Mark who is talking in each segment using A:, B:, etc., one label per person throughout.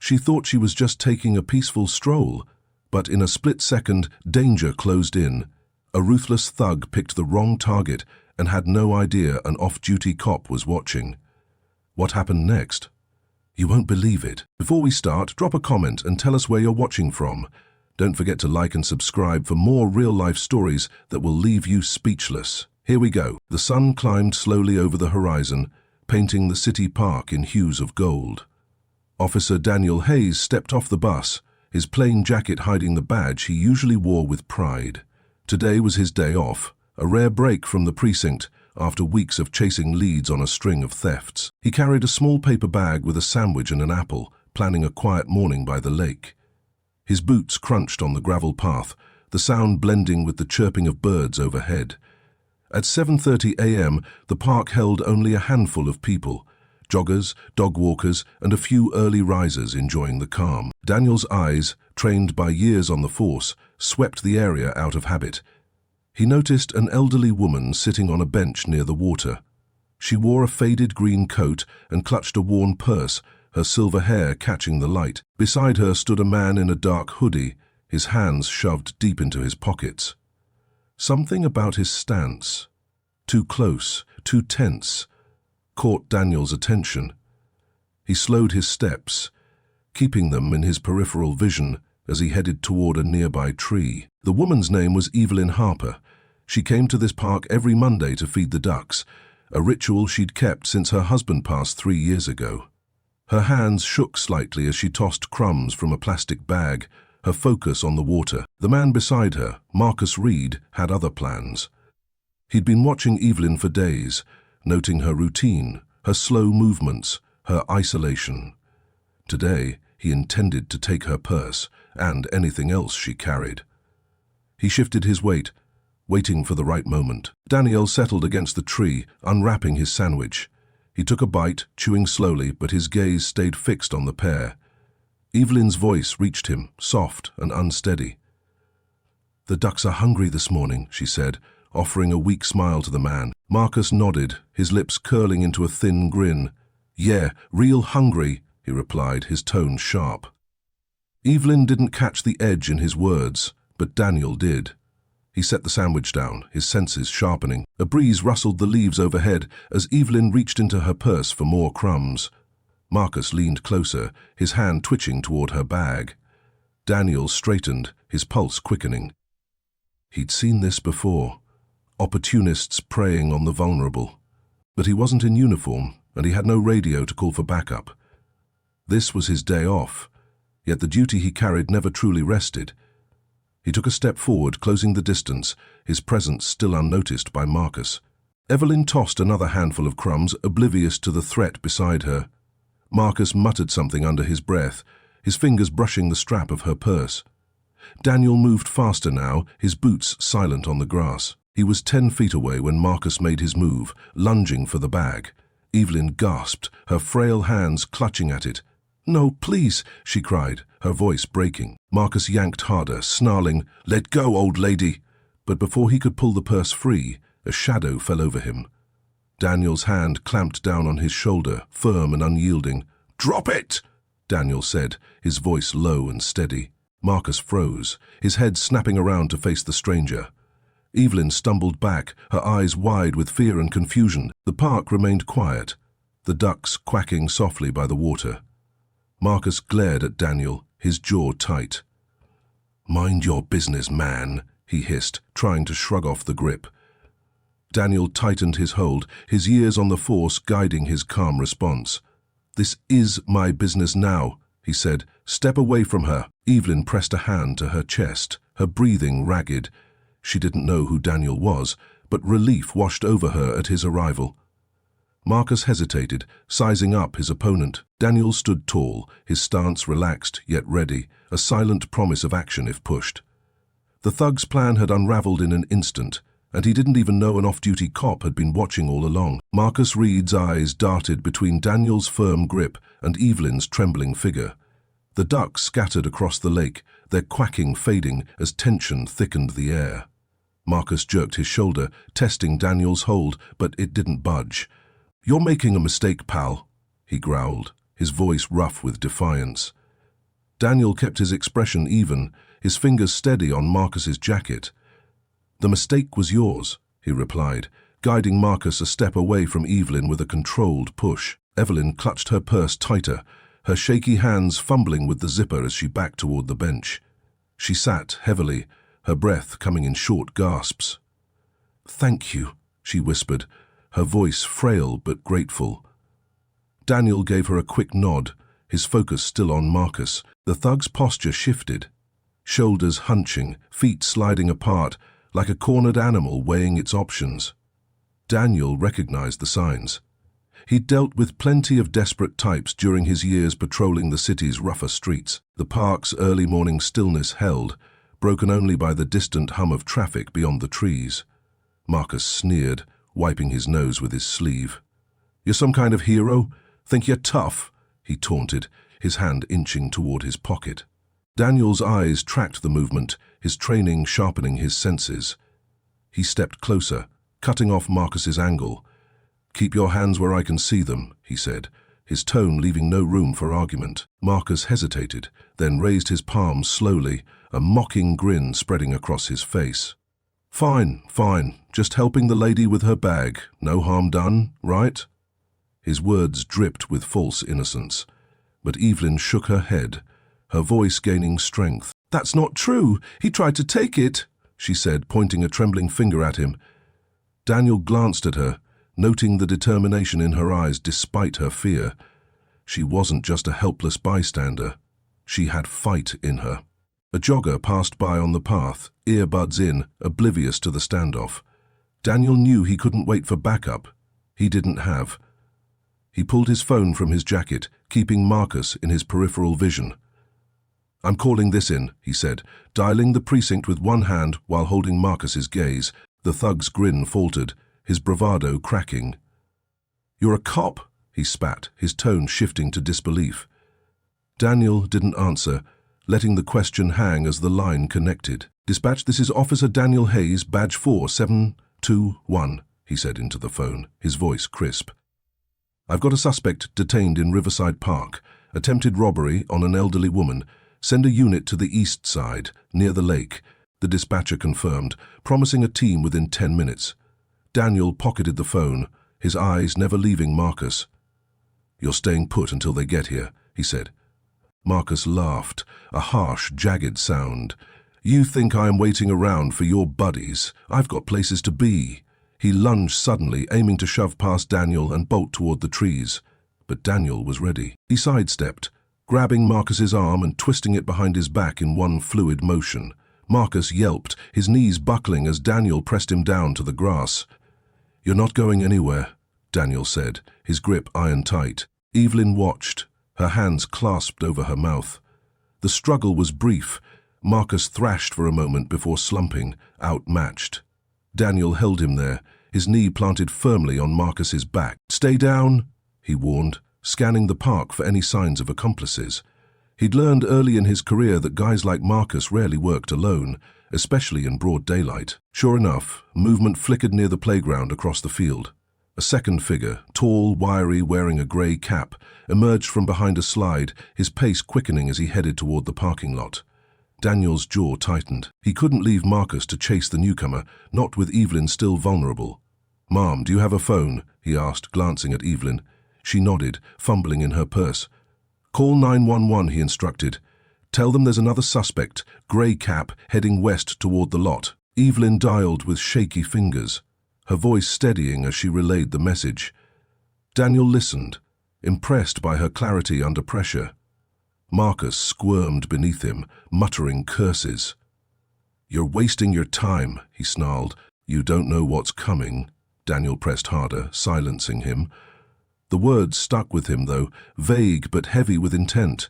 A: She thought she was just taking a peaceful stroll, but in a split second, danger closed in. A ruthless thug picked the wrong target and had no idea an off-duty cop was watching. What happened next? You won't believe it. Before we start, drop a comment and tell us where you're watching from. Don't forget to like and subscribe for more real-life stories that will leave you speechless. Here we go. The sun climbed slowly over the horizon, painting the city park in hues of gold. Officer Daniel Hayes stepped off the bus, his plain jacket hiding the badge he usually wore with pride. Today was his day off, a rare break from the precinct after weeks of chasing leads on a string of thefts. He carried a small paper bag with a sandwich and an apple, planning a quiet morning by the lake. His boots crunched on the gravel path, the sound blending with the chirping of birds overhead. At 7:30 a.m., the park held only a handful of people, joggers, dog walkers, and a few early risers enjoying the calm. Daniel's eyes, trained by years on the force, swept the area out of habit. He noticed an elderly woman sitting on a bench near the water. She wore a faded green coat and clutched a worn purse, her silver hair catching the light. Beside her stood a man in a dark hoodie, his hands shoved deep into his pockets. Something about his stance, too close, too tense, caught Daniel's attention. He slowed his steps, keeping them in his peripheral vision as he headed toward a nearby tree. The woman's name was Evelyn Harper. She came to this park every Monday to feed the ducks, a ritual she'd kept since her husband passed 3 years ago. Her hands shook slightly as she tossed crumbs from a plastic bag, her focus on the water. The man beside her, Marcus Reed, had other plans. He'd been watching Evelyn for days, noting her routine, her slow movements, her isolation. Today, he intended to take her purse and anything else she carried. He shifted his weight, waiting for the right moment. Daniel settled against the tree, unwrapping his sandwich. He took a bite, chewing slowly, but his gaze stayed fixed on the pair. Evelyn's voice reached him, soft and unsteady. "The ducks are hungry this morning," she said, offering a weak smile to the man. Marcus nodded, his lips curling into a thin grin. "Yeah, real hungry," he replied, his tone sharp. Evelyn didn't catch the edge in his words, but Daniel did. He set the sandwich down, his senses sharpening. A breeze rustled the leaves overhead as Evelyn reached into her purse for more crumbs. Marcus leaned closer, his hand twitching toward her bag. Daniel straightened, his pulse quickening. He'd seen this before. Opportunists preying on the vulnerable. But he wasn't in uniform, and he had no radio to call for backup. This was his day off, yet the duty he carried never truly rested. He took a step forward, closing the distance, his presence still unnoticed by Marcus. Evelyn tossed another handful of crumbs, oblivious to the threat beside her. Marcus muttered something under his breath, his fingers brushing the strap of her purse. Daniel moved faster now, his boots silent on the grass. He was 10 feet away when Marcus made his move, lunging for the bag. Evelyn gasped, her frail hands clutching at it. "No, please," she cried, her voice breaking. Marcus yanked harder, snarling, "Let go, old lady!" But before he could pull the purse free, a shadow fell over him. Daniel's hand clamped down on his shoulder, firm and unyielding. "Drop it!" Daniel said, his voice low and steady. Marcus froze, his head snapping around to face the stranger. Evelyn stumbled back, her eyes wide with fear and confusion. The park remained quiet, the ducks quacking softly by the water. Marcus glared at Daniel, his jaw tight. "Mind your business, man," he hissed, trying to shrug off the grip. Daniel tightened his hold, his years on the force guiding his calm response. "This is my business now," he said. "Step away from her." Evelyn pressed a hand to her chest, her breathing ragged. She didn't know who Daniel was, but relief washed over her at his arrival. Marcus hesitated, sizing up his opponent. Daniel stood tall, his stance relaxed yet ready, a silent promise of action if pushed. The thug's plan had unraveled in an instant, and he didn't even know an off-duty cop had been watching all along. Marcus Reed's eyes darted between Daniel's firm grip and Evelyn's trembling figure. The ducks scattered across the lake, their quacking fading as tension thickened the air. Marcus jerked his shoulder, testing Daniel's hold, but it didn't budge. "You're making a mistake, pal," he growled, his voice rough with defiance. Daniel kept his expression even, his fingers steady on Marcus's jacket. "The mistake was yours," he replied, guiding Marcus a step away from Evelyn with a controlled push. Evelyn clutched her purse tighter, her shaky hands fumbling with the zipper as she backed toward the bench. She sat heavily, her breath coming in short gasps. "Thank you," she whispered, her voice frail but grateful. Daniel gave her a quick nod, his focus still on Marcus. The thug's posture shifted, shoulders hunching, feet sliding apart, like a cornered animal weighing its options. Daniel recognized the signs. He'd dealt with plenty of desperate types during his years patrolling the city's rougher streets. The park's early morning stillness held, broken only by the distant hum of traffic beyond the trees. Marcus sneered, wiping his nose with his sleeve. "You're some kind of hero? Think you're tough?" he taunted, his hand inching toward his pocket. Daniel's eyes tracked the movement, his training sharpening his senses. He stepped closer, cutting off Marcus's angle. "Keep your hands where I can see them," he said, his tone leaving no room for argument. Marcus hesitated, then raised his palms slowly, a mocking grin spreading across his face. Fine, just helping the lady with her bag. No harm done, right?" His words dripped with false innocence, but Evelyn shook her head, her voice gaining strength. "That's not true. He tried to take it," she said, pointing a trembling finger at him. Daniel glanced at her, noting the determination in her eyes despite her fear. She wasn't just a helpless bystander. She had fight in her. A jogger passed by on the path, earbuds in, oblivious to the standoff. Daniel knew he couldn't wait for backup. He didn't have. He pulled his phone from his jacket, keeping Marcus in his peripheral vision. "I'm calling this in," he said, dialing the precinct with one hand while holding Marcus's gaze. The thug's grin faltered, his bravado cracking. "You're a cop?" he spat, his tone shifting to disbelief. Daniel didn't answer, letting the question hang as the line connected. "Dispatch, this is Officer Daniel Hayes, badge 4721, he said into the phone, his voice crisp. "I've got a suspect detained in Riverside Park. Attempted robbery on an elderly woman. Send a unit to the east side, near the lake," the dispatcher confirmed, promising a team within 10 minutes. Daniel pocketed the phone, his eyes never leaving Marcus. "You're staying put until they get here," he said. Marcus laughed, a harsh, jagged sound. "You think I am waiting around for your buddies? I've got places to be." He lunged suddenly, aiming to shove past Daniel and bolt toward the trees. But Daniel was ready. He sidestepped, grabbing Marcus's arm and twisting it behind his back in one fluid motion. Marcus yelped, his knees buckling as Daniel pressed him down to the grass. "You're not going anywhere," Daniel said, his grip iron tight. Evelyn watched, her hands clasped over her mouth. The struggle was brief. Marcus thrashed for a moment before slumping, outmatched. Daniel held him there, his knee planted firmly on Marcus's back. "Stay down," he warned, scanning the park for any signs of accomplices. He'd learned early in his career that guys like Marcus rarely worked alone, especially in broad daylight. Sure enough, movement flickered near the playground across the field. A second figure, tall, wiry, wearing a grey cap, emerged from behind a slide, his pace quickening as he headed toward the parking lot. Daniel's jaw tightened. He couldn't leave Marcus to chase the newcomer, not with Evelyn still vulnerable. "Mom, do you have a phone?" he asked, glancing at Evelyn. She nodded, fumbling in her purse. "Call 911, he instructed. "Tell them there's another suspect, grey cap, heading west toward the lot." Evelyn dialed with shaky fingers, her voice steadying as she relayed the message. Daniel listened, impressed by her clarity under pressure. Marcus squirmed beneath him, muttering curses. "You're wasting your time," he snarled. "You don't know what's coming." Daniel pressed harder, silencing him. The words stuck with him, though, vague but heavy with intent.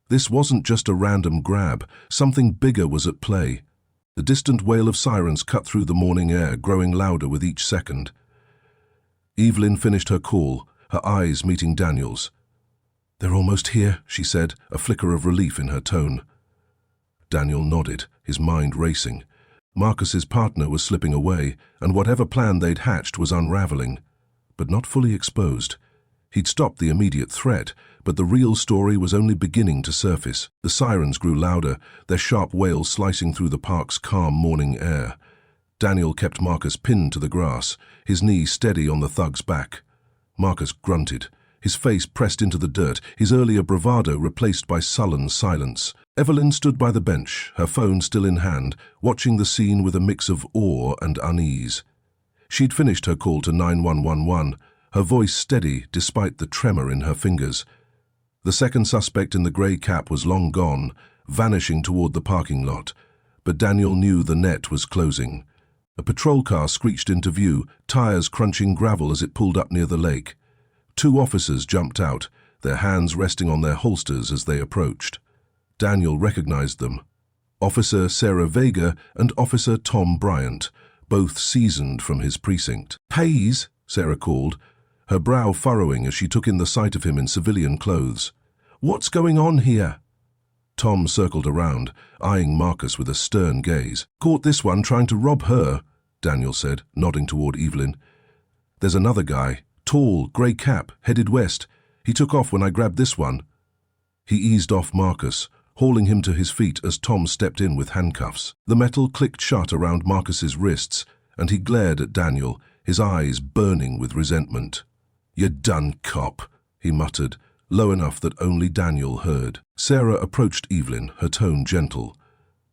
A: This wasn't just a random grab. Something bigger was at play. The distant wail of sirens cut through the morning air, growing louder with each second. Evelyn finished her call, her eyes meeting Daniel's. "They're almost here," she said, a flicker of relief in her tone. Daniel nodded, his mind racing. Marcus's partner was slipping away, and whatever plan they'd hatched was unraveling, but not fully exposed. He'd stopped the immediate threat, but the real story was only beginning to surface. The sirens grew louder, their sharp wails slicing through the park's calm morning air. Daniel kept Marcus pinned to the grass, his knee steady on the thug's back. Marcus grunted, his face pressed into the dirt, his earlier bravado replaced by sullen silence. Evelyn stood by the bench, her phone still in hand, watching the scene with a mix of awe and unease. She'd finished her call to 9111, her voice steady despite the tremor in her fingers. The second suspect in the grey cap was long gone, vanishing toward the parking lot, but Daniel knew the net was closing. A patrol car screeched into view, tires crunching gravel as it pulled up near the lake. 2 officers jumped out, their hands resting on their holsters as they approached. Daniel recognized them. Officer Sarah Vega and Officer Tom Bryant, both seasoned from his precinct. "Hayes," Sarah called, her brow furrowing as she took in the sight of him in civilian clothes. "What's going on here?" Tom circled around, eyeing Marcus with a stern gaze. "Caught this one trying to rob her," Daniel said, nodding toward Evelyn. "There's another guy, tall, grey cap, headed west. He took off when I grabbed this one." He eased off Marcus, hauling him to his feet as Tom stepped in with handcuffs. The metal clicked shut around Marcus's wrists, and he glared at Daniel, his eyes burning with resentment. "You're done, cop," he muttered, low enough that only Daniel heard. Sarah approached Evelyn, her tone gentle.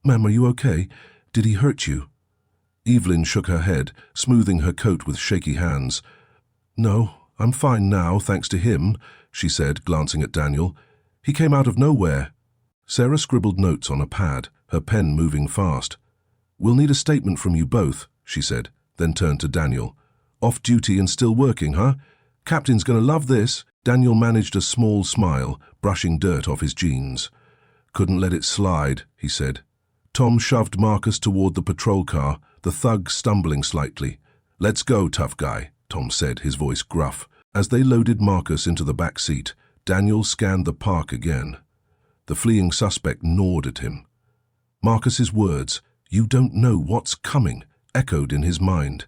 A: "Ma'am, are you okay? Did he hurt you?" Evelyn shook her head, smoothing her coat with shaky hands. "No, I'm fine now, thanks to him," she said, glancing at Daniel. "He came out of nowhere." Sarah scribbled notes on a pad, her pen moving fast. "We'll need a statement from you both," she said, then turned to Daniel. "Off duty and still working, huh? Captain's gonna love this." Daniel managed a small smile, brushing dirt off his jeans. "Couldn't let it slide," he said. Tom shoved Marcus toward the patrol car, the thug stumbling slightly. "Let's go, tough guy," Tom said, his voice gruff. As they loaded Marcus into the back seat, Daniel scanned the park again. The fleeing suspect gnawed at him. Marcus's words, "You don't know what's coming," echoed in his mind.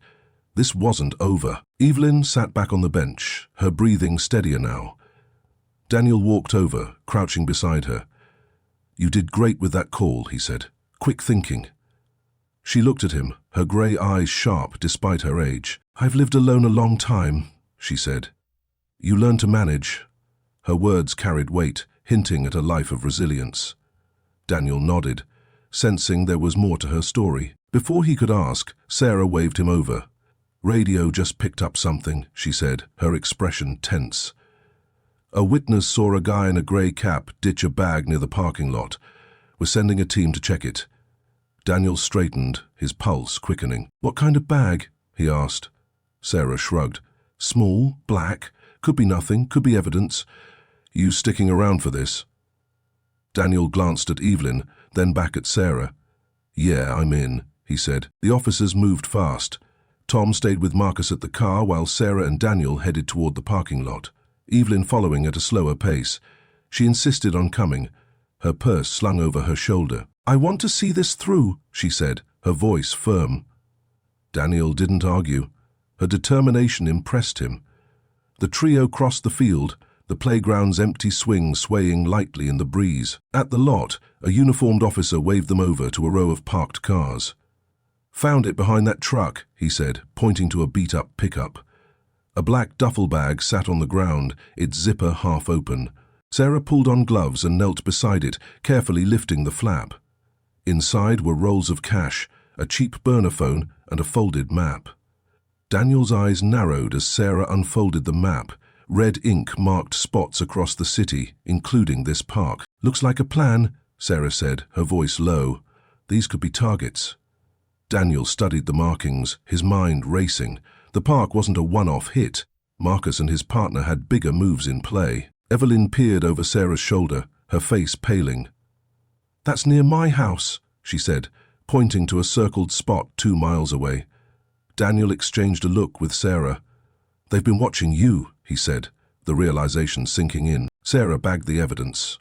A: This wasn't over. Evelyn sat back on the bench, her breathing steadier now. Daniel walked over, crouching beside her. "You did great with that call," he said. "Quick thinking." She looked at him, her grey eyes sharp despite her age. "I've lived alone a long time," she said. "You learn to manage." Her words carried weight, hinting at a life of resilience. Daniel nodded, sensing there was more to her story. Before he could ask, Sarah waved him over. "Radio just picked up something," she said, her expression tense. "A witness saw a guy in a grey cap ditch a bag near the parking lot. We're sending a team to check it." Daniel straightened, his pulse quickening. "What kind of bag?" he asked. Sarah shrugged. "Small, black, could be nothing, could be evidence. You sticking around for this?" Daniel glanced at Evelyn, then back at Sarah. "Yeah, I'm in," he said. The officers moved fast. Tom stayed with Marcus at the car while Sarah and Daniel headed toward the parking lot, Evelyn following at a slower pace. She insisted on coming, her purse slung over her shoulder. "I want to see this through," she said, her voice firm. Daniel didn't argue. Her determination impressed him. The trio crossed the field, the playground's empty swing swaying lightly in the breeze. At the lot, a uniformed officer waved them over to a row of parked cars. "Found it behind that truck," he said, pointing to a beat-up pickup. A black duffel bag sat on the ground, its zipper half open. Sarah pulled on gloves and knelt beside it, carefully lifting the flap. Inside were rolls of cash, a cheap burner phone, and a folded map. Daniel's eyes narrowed as Sarah unfolded the map. Red ink marked spots across the city, including this park. "Looks like a plan," Sarah said, her voice low. "These could be targets." Daniel studied the markings, his mind racing. The park wasn't a one-off hit. Marcus and his partner had bigger moves in play. Evelyn peered over Sarah's shoulder, her face paling. "That's near my house," she said, pointing to a circled spot 2 miles away. Daniel exchanged a look with Sarah. "They've been watching you," he said, the realization sinking in. Sarah bagged the evidence,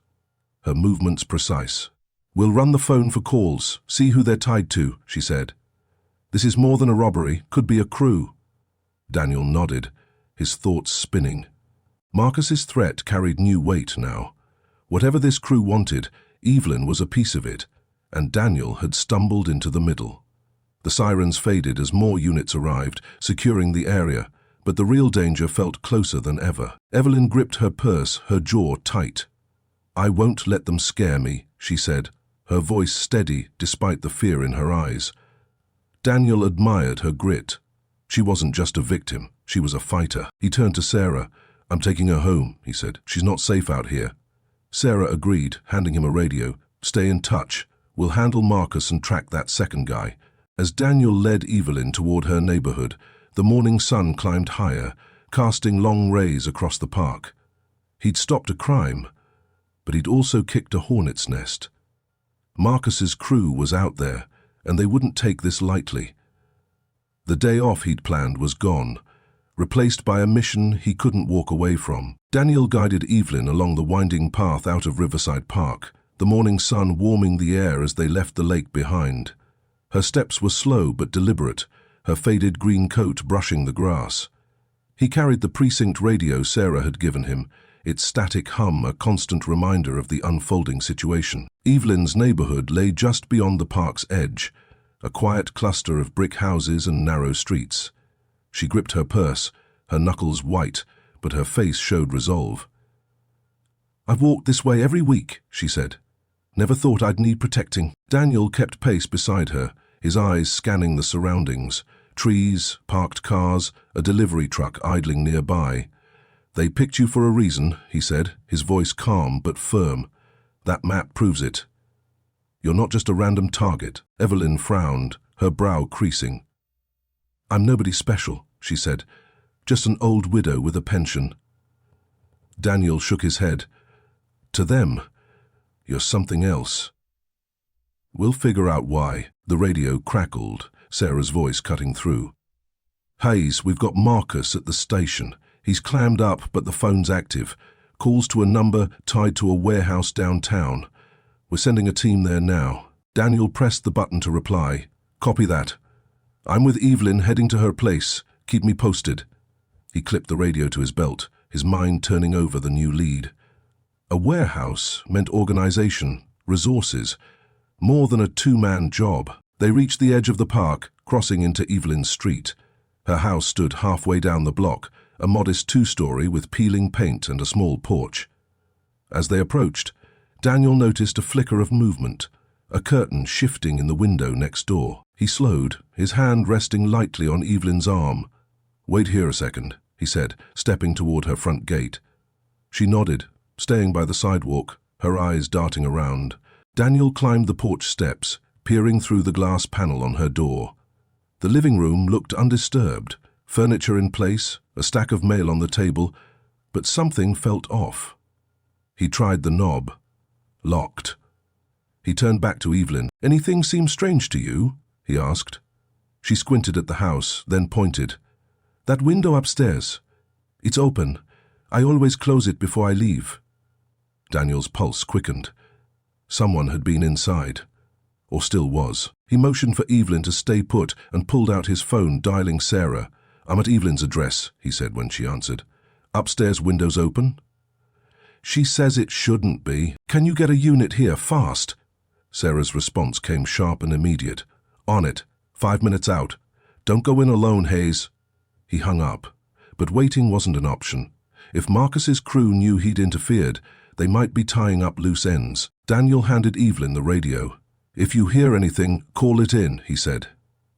A: her movements precise. "We'll run the phone for calls, see who they're tied to," she said. "This is more than a robbery, could be a crew." Daniel nodded, his thoughts spinning. Marcus's threat carried new weight now. Whatever this crew wanted, Evelyn was a piece of it, and Daniel had stumbled into the middle. The sirens faded as more units arrived, securing the area, but the real danger felt closer than ever. Evelyn gripped her purse, her jaw tight. "I won't let them scare me," she said, her voice steady despite the fear in her eyes. Daniel admired her grit. She wasn't just a victim, she was a fighter. He turned to Sarah. "I'm taking her home," he said. "She's not safe out here." Sarah agreed, handing him a radio. "Stay in touch. We'll handle Marcus and track that second guy." As Daniel led Evelyn toward her neighborhood, the morning sun climbed higher, casting long rays across the park. He'd stopped a crime, but he'd also kicked a hornet's nest. Marcus's crew was out there, and they wouldn't take this lightly. The day off he'd planned was gone, replaced by a mission he couldn't walk away from. Daniel guided Evelyn along the winding path out of Riverside Park, the morning sun warming the air as they left the lake behind. Her steps were slow but deliberate, her faded green coat brushing the grass. He carried the precinct radio Sarah had given him, its static hum a constant reminder of the unfolding situation. Evelyn's neighborhood lay just beyond the park's edge, a quiet cluster of brick houses and narrow streets. She gripped her purse, her knuckles white, but her face showed resolve. "I've walked this way every week," she said. "Never thought I'd need protecting." Daniel kept pace beside her, his eyes scanning the surroundings. Trees, parked cars, a delivery truck idling nearby. "They picked you for a reason," he said, his voice calm but firm. "That map proves it. You're not just a random target." Evelyn frowned, her brow creasing. "I'm nobody special," she said. "Just an old widow with a pension." Daniel shook his head. "To them, you're something else." "We'll figure out why." The radio crackled, Sarah's voice cutting through. "Hayes, we've got Marcus at the station. He's clammed up, but the phone's active. Calls to a number tied to a warehouse downtown. We're sending a team there now." Daniel pressed the button to reply. "Copy that. I'm with Evelyn heading to her place. Keep me posted." He clipped the radio to his belt, his mind turning over the new lead. A warehouse meant organization, resources, more than a two-man job. They reached the edge of the park, crossing into Evelyn's street. Her house stood halfway down the block, a modest two-story with peeling paint and a small porch. As they approached, Daniel noticed a flicker of movement, a curtain shifting in the window next door. He slowed, his hand resting lightly on Evelyn's arm. "Wait here a second," he said, stepping toward her front gate. She nodded, staying by the sidewalk, her eyes darting around. Daniel climbed the porch steps, peering through the glass panel on her door. The living room looked undisturbed, furniture in place, a stack of mail on the table, but something felt off. He tried the knob. Locked. He turned back to Evelyn. "Anything seem strange to you?" he asked. She squinted at the house, then pointed. "That window upstairs. It's open. I always close it before I leave." Daniel's pulse quickened. Someone had been inside, or still was. He motioned for Evelyn to stay put and pulled out his phone, dialing Sarah. "I'm at Evelyn's address," he said when she answered. "Upstairs windows open?" "She says it shouldn't be. Can you get a unit here fast?" Sarah's response came sharp and immediate. "On it. 5 minutes out. Don't go in alone, Hayes." He hung up. But waiting wasn't an option. If Marcus's crew knew he'd interfered, they might be tying up loose ends. Daniel handed Evelyn the radio. "If you hear anything, call it in," he said.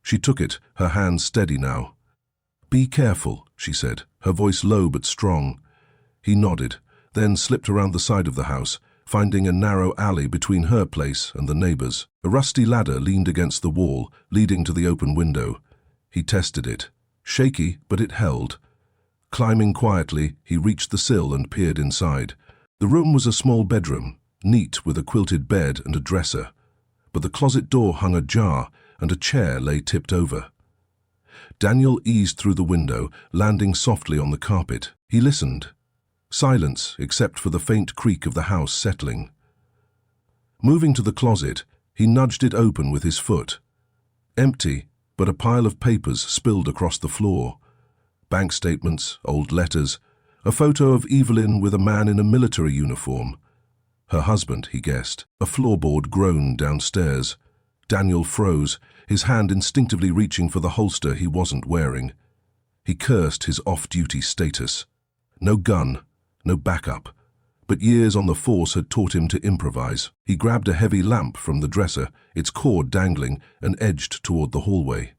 A: She took it, her hands steady now. "Be careful," she said, her voice low but strong. He nodded, then slipped around the side of the house, finding a narrow alley between her place and the neighbor's. A rusty ladder leaned against the wall, leading to the open window. He tested it. Shaky, but it held. Climbing quietly, he reached the sill and peered inside. The room was a small bedroom, neat with a quilted bed and a dresser. But the closet door hung ajar, and a chair lay tipped over. Daniel eased through the window, landing softly on the carpet. He listened. Silence, except for the faint creak of the house settling. Moving to the closet, he nudged it open with his foot. Empty, but a pile of papers spilled across the floor. Bank statements, old letters, A photo of Evelyn with a man in a military uniform. Her husband, he guessed. A floorboard groaned downstairs. Daniel froze, his hand instinctively reaching for the holster he wasn't wearing. He cursed his off-duty status. No gun, no backup. But years on the force had taught him to improvise. He grabbed a heavy lamp from the dresser, its cord dangling, and edged toward the hallway.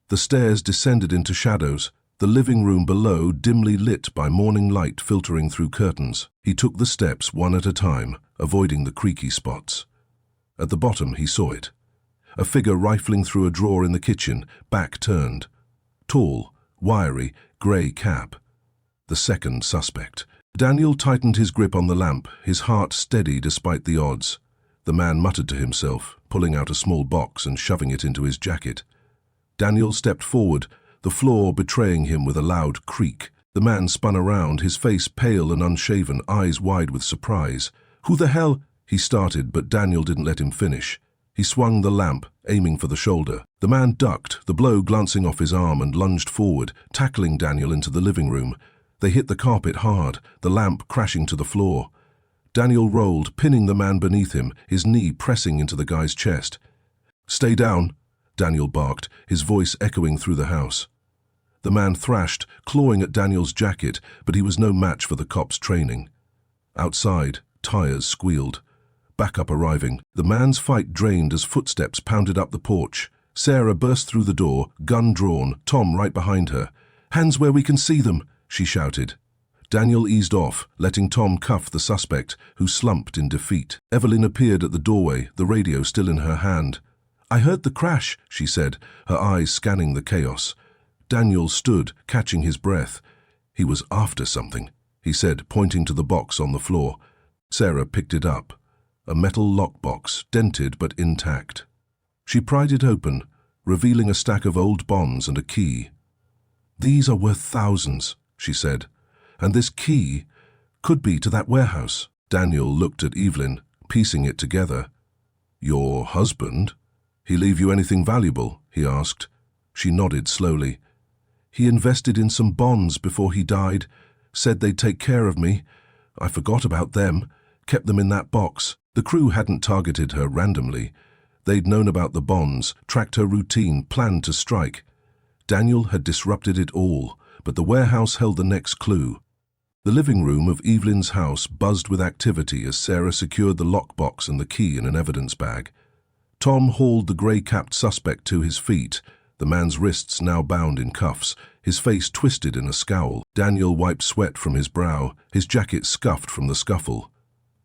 A: The stairs descended into shadows, the living room below dimly lit by morning light filtering through curtains. He took the steps one at a time, avoiding the creaky spots. At the bottom he saw it. A figure rifling through a drawer in the kitchen, back turned. Tall, wiry, grey cap. The second suspect. Daniel tightened his grip on the lamp, his heart steady despite the odds. The man muttered to himself, pulling out a small box and shoving it into his jacket. Daniel stepped forward, the floor betraying him with a loud creak. The man spun around, his face pale and unshaven, eyes wide with surprise. "Who the hell?" he started, but Daniel didn't let him finish. He swung the lamp, aiming for the shoulder. The man ducked, the blow glancing off his arm, and lunged forward, tackling Daniel into the living room. They hit the carpet hard, the lamp crashing to the floor. Daniel rolled, pinning the man beneath him, his knee pressing into the guy's chest. "Stay down," Daniel barked, his voice echoing through the house. The man thrashed, clawing at Daniel's jacket, but he was no match for the cop's training. Outside, tires squealed. Backup arriving. The man's fight drained as footsteps pounded up the porch. Sarah burst through the door, gun drawn, Tom right behind her. "Hands where we can see them," she shouted. Daniel eased off, letting Tom cuff the suspect, who slumped in defeat. Evelyn appeared at the doorway, the radio still in her hand. "I heard the crash," she said, her eyes scanning the chaos. Daniel stood, catching his breath. "He was after something," he said, pointing to the box on the floor. Sarah picked it up. A metal lockbox, dented but intact. She pried it open, revealing a stack of old bonds and a key. "These are worth thousands," she said, "and this key could be to that warehouse." Daniel looked at Evelyn, piecing it together. "Your husband? He leave you anything valuable?" he asked. She nodded slowly. "He invested in some bonds before he died, said they'd take care of me. I forgot about them, kept them in that box." The crew hadn't targeted her randomly. They'd known about the bonds, tracked her routine, planned to strike. Daniel had disrupted it all, but the warehouse held the next clue. The living room of Evelyn's house buzzed with activity as Sarah secured the lockbox and the key in an evidence bag. Tom hauled the grey-capped suspect to his feet, the man's wrists now bound in cuffs, his face twisted in a scowl. Daniel wiped sweat from his brow, his jacket scuffed from the scuffle.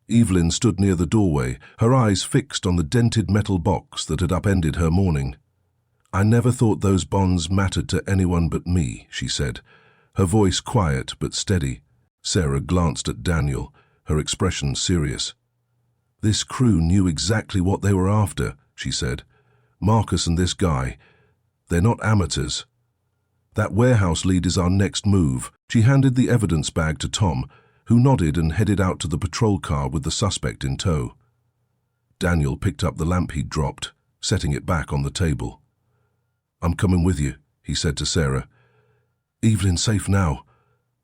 A: Evelyn stood near the doorway, her eyes fixed on the dented metal box that had upended her morning. "I never thought those bonds mattered to anyone but me," she said, her voice quiet but steady. Sarah glanced at Daniel, her expression serious. "This crew knew exactly what they were after," she said. "Marcus and this guy, they're not amateurs. That warehouse lead is our next move." She handed the evidence bag to Tom, who nodded and headed out to the patrol car with the suspect in tow. Daniel picked up the lamp he'd dropped, setting it back on the table. "I'm coming with you," he said to Sarah. "Evelyn's safe now,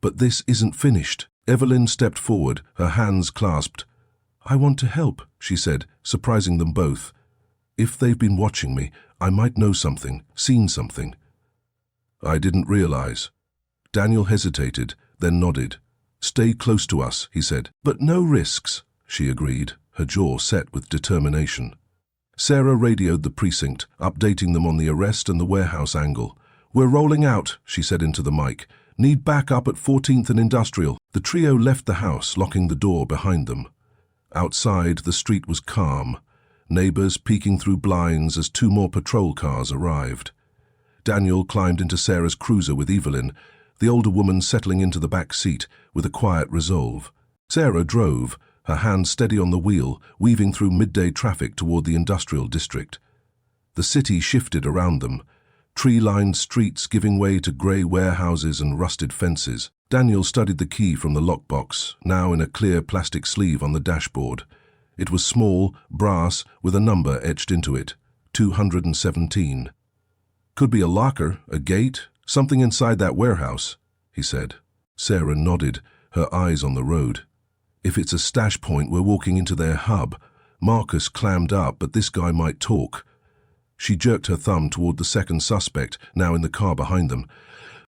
A: but this isn't finished." Evelyn stepped forward, her hands clasped. "I want to help," she said, surprising them both. "If they've been watching me, I might know something, seen something." "I didn't realize." Daniel hesitated, then nodded. "Stay close to us," he said. "But no risks," she agreed, her jaw set with determination. Sarah radioed the precinct, updating them on the arrest and the warehouse angle. "We're rolling out," she said into the mic. "Need backup at 14th and Industrial." The trio left the house, locking the door behind them. Outside, the street was calm, neighbors peeking through blinds as 2 more patrol cars arrived. Daniel climbed into Sarah's cruiser with Evelyn, the older woman settling into the back seat with a quiet resolve. Sarah drove, her hand steady on the wheel, weaving through midday traffic toward the industrial district. The city shifted around them, tree-lined streets giving way to grey warehouses and rusted fences. Daniel studied the key from the lockbox, now in a clear plastic sleeve on the dashboard. It was small, brass, with a number etched into it, 217. "Could be a locker, a gate, something inside that warehouse," he said. Sarah nodded, her eyes on the road. If it's a stash point, we're walking into their hub. Marcus clammed up, but this guy might talk. She jerked her thumb toward the second suspect, now in the car behind them.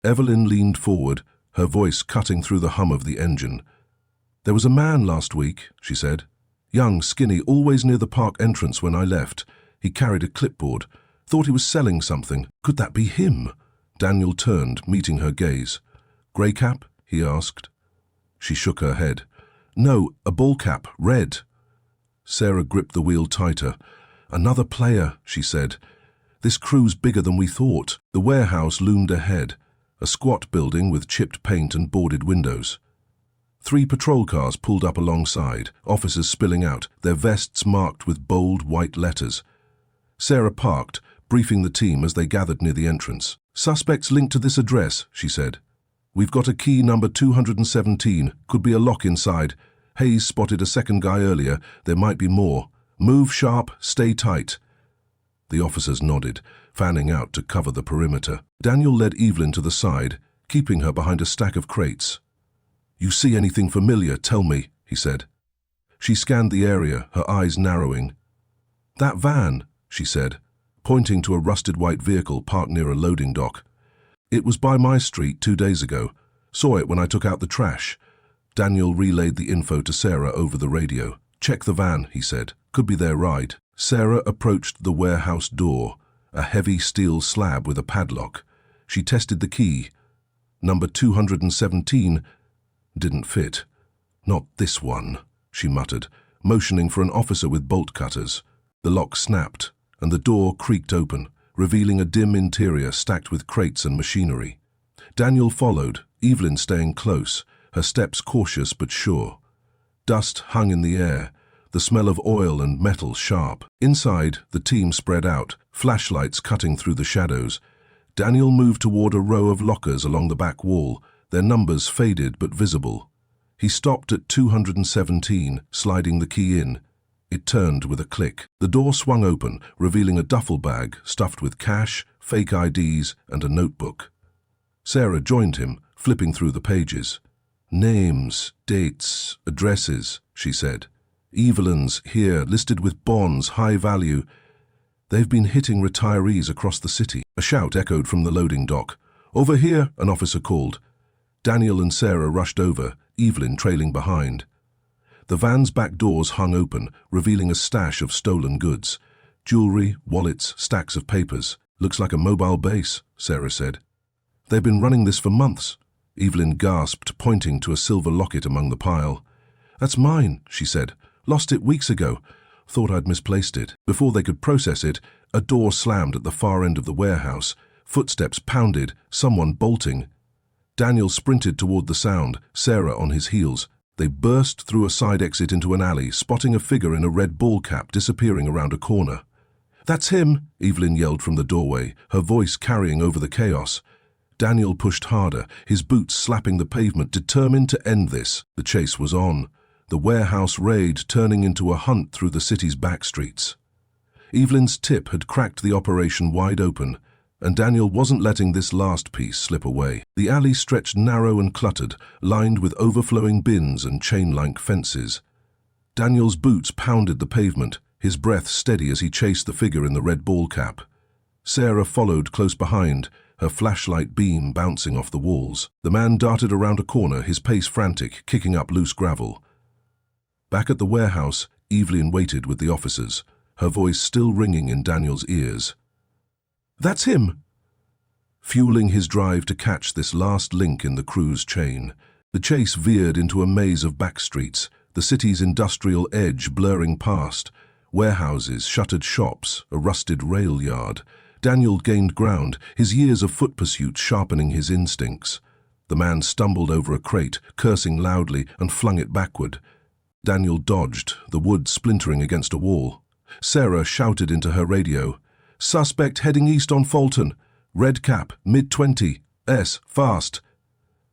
A: Evelyn leaned forward, her voice cutting through the hum of the engine. "There was a man last week," she said. "Young, skinny, always near the park entrance when I left. He carried a clipboard. Thought he was selling something. Could that be him?" Daniel turned, meeting her gaze. "Grey cap?" he asked. She shook her head. "No, a ball cap, red." Sarah gripped the wheel tighter. "Another player," she said. "This crew's bigger than we thought." The warehouse loomed ahead, a squat building with chipped paint and boarded windows. 3 patrol cars pulled up alongside, officers spilling out, their vests marked with bold white letters. Sarah parked, briefing the team as they gathered near the entrance. "Suspects linked to this address," she said. "We've got a key number 217, could be a lock inside. Hayes spotted a second guy earlier, there might be more. Move sharp, stay tight." The officers nodded, fanning out to cover the perimeter. Daniel led Evelyn to the side, keeping her behind a stack of crates. "You see anything familiar, tell me," he said. She scanned the area, her eyes narrowing. "That van," she said, pointing to a rusted white vehicle parked near a loading dock. "It was by my street 2 days ago. Saw it when I took out the trash." Daniel relayed the info to Sarah over the radio. "Check the van," he said. "Could be their ride." Sarah approached the warehouse door, a heavy steel slab with a padlock. She tested the key. Number 217 didn't fit. "Not this one," she muttered, motioning for an officer with bolt cutters. The lock snapped, and the door creaked open, revealing a dim interior stacked with crates and machinery. Daniel followed, Evelyn staying close, her steps cautious but sure. Dust hung in the air, the smell of oil and metal sharp. Inside, the team spread out, flashlights cutting through the shadows. Daniel moved toward a row of lockers along the back wall, their numbers faded but visible. He stopped at 217, sliding the key in. It turned with a click. The door swung open, revealing a duffel bag stuffed with cash, fake IDs, and a notebook. Sarah joined him, flipping through the pages. "Names, dates, addresses," she said. "Evelyn's here, listed with bonds, high value. They've been hitting retirees across the city." A shout echoed from the loading dock. "Over here," an officer called. Daniel and Sarah rushed over, Evelyn trailing behind. The van's back doors hung open, revealing a stash of stolen goods. Jewelry, wallets, stacks of papers. "Looks like a mobile base," Sarah said. "They've been running this for months." Evelyn gasped, pointing to a silver locket among the pile. "That's mine," she said. "Lost it weeks ago. Thought I'd misplaced it." Before they could process it, a door slammed at the far end of the warehouse. Footsteps pounded, someone bolting. Daniel sprinted toward the sound, Sarah on his heels. They burst through a side exit into an alley, spotting a figure in a red ball cap disappearing around a corner. "That's him," Evelyn yelled from the doorway, her voice carrying over the chaos. Daniel pushed harder, his boots slapping the pavement, determined to end this. The chase was on, the warehouse raid turning into a hunt through the city's back streets. Evelyn's tip had cracked the operation wide open, and Daniel wasn't letting this last piece slip away. The alley stretched narrow and cluttered, lined with overflowing bins and chain-link fences. Daniel's boots pounded the pavement, his breath steady as he chased the figure in the red ball cap. Sarah followed close behind, her flashlight beam bouncing off the walls. The man darted around a corner, his pace frantic, kicking up loose gravel. Back at the warehouse, Evelyn waited with the officers, her voice still ringing in Daniel's ears. "That's him!" Fueling his drive to catch this last link in the crew's chain. The chase veered into a maze of back streets, the city's industrial edge blurring past. Warehouses, shuttered shops, a rusted rail yard. Daniel gained ground, his years of foot pursuit sharpening his instincts. The man stumbled over a crate, cursing loudly, and flung it backward. Daniel dodged, the wood splintering against a wall. Sarah shouted into her radio, "Suspect heading east on Fulton. Red cap, mid-20. Fast."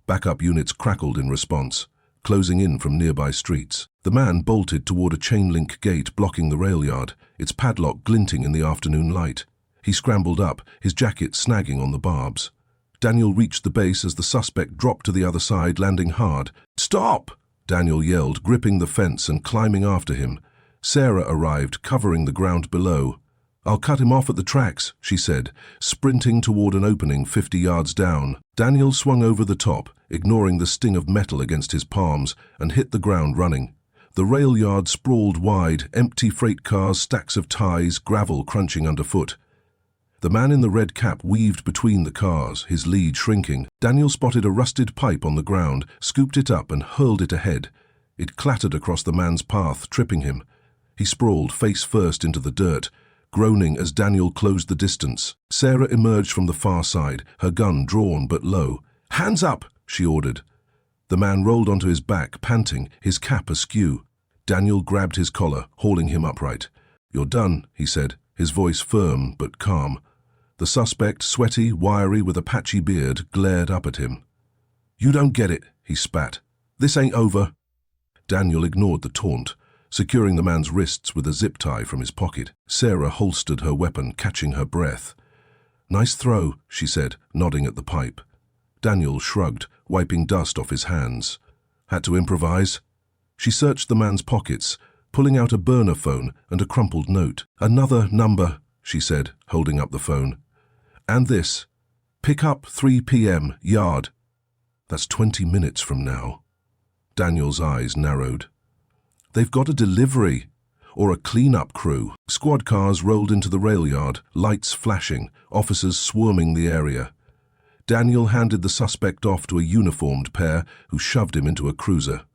A: Backup units crackled in response, closing in from nearby streets. The man bolted toward a chain-link gate blocking the rail yard, its padlock glinting in the afternoon light. He scrambled up, his jacket snagging on the barbs. Daniel reached the base as the suspect dropped to the other side, landing hard. "Stop!" Daniel yelled, gripping the fence and climbing after him. Sarah arrived, covering the ground below. "I'll cut him off at the tracks," she said, sprinting toward an opening 50 yards down. Daniel swung over the top, ignoring the sting of metal against his palms, and hit the ground running. The rail yard sprawled wide, empty freight cars, stacks of ties, gravel crunching underfoot. The man in the red cap weaved between the cars, his lead shrinking. Daniel spotted a rusted pipe on the ground, scooped it up and hurled it ahead. It clattered across the man's path, tripping him. He sprawled face first into the dirt, groaning as Daniel closed the distance. Sarah emerged from the far side, her gun drawn but low. "Hands up!" she ordered. The man rolled onto his back, panting, his cap askew. Daniel grabbed his collar, hauling him upright. "You're done," he said, his voice firm but calm. The suspect, sweaty, wiry, with a patchy beard, glared up at him. "You don't get it," he spat. "This ain't over." Daniel ignored the taunt, securing the man's wrists with a zip tie from his pocket. Sarah holstered her weapon, catching her breath. "Nice throw," she said, nodding at the pipe. Daniel shrugged, wiping dust off his hands. "Had to improvise." She searched the man's pockets, pulling out a burner phone and a crumpled note. "Another number," she said, holding up the phone. "And this. Pick up 3 p.m. Yard." "That's 20 minutes from now." Daniel's eyes narrowed. "They've got a delivery, or a clean-up crew." Squad cars rolled into the rail yard, lights flashing, officers swarming the area. Daniel handed the suspect off to a uniformed pair who shoved him into a cruiser.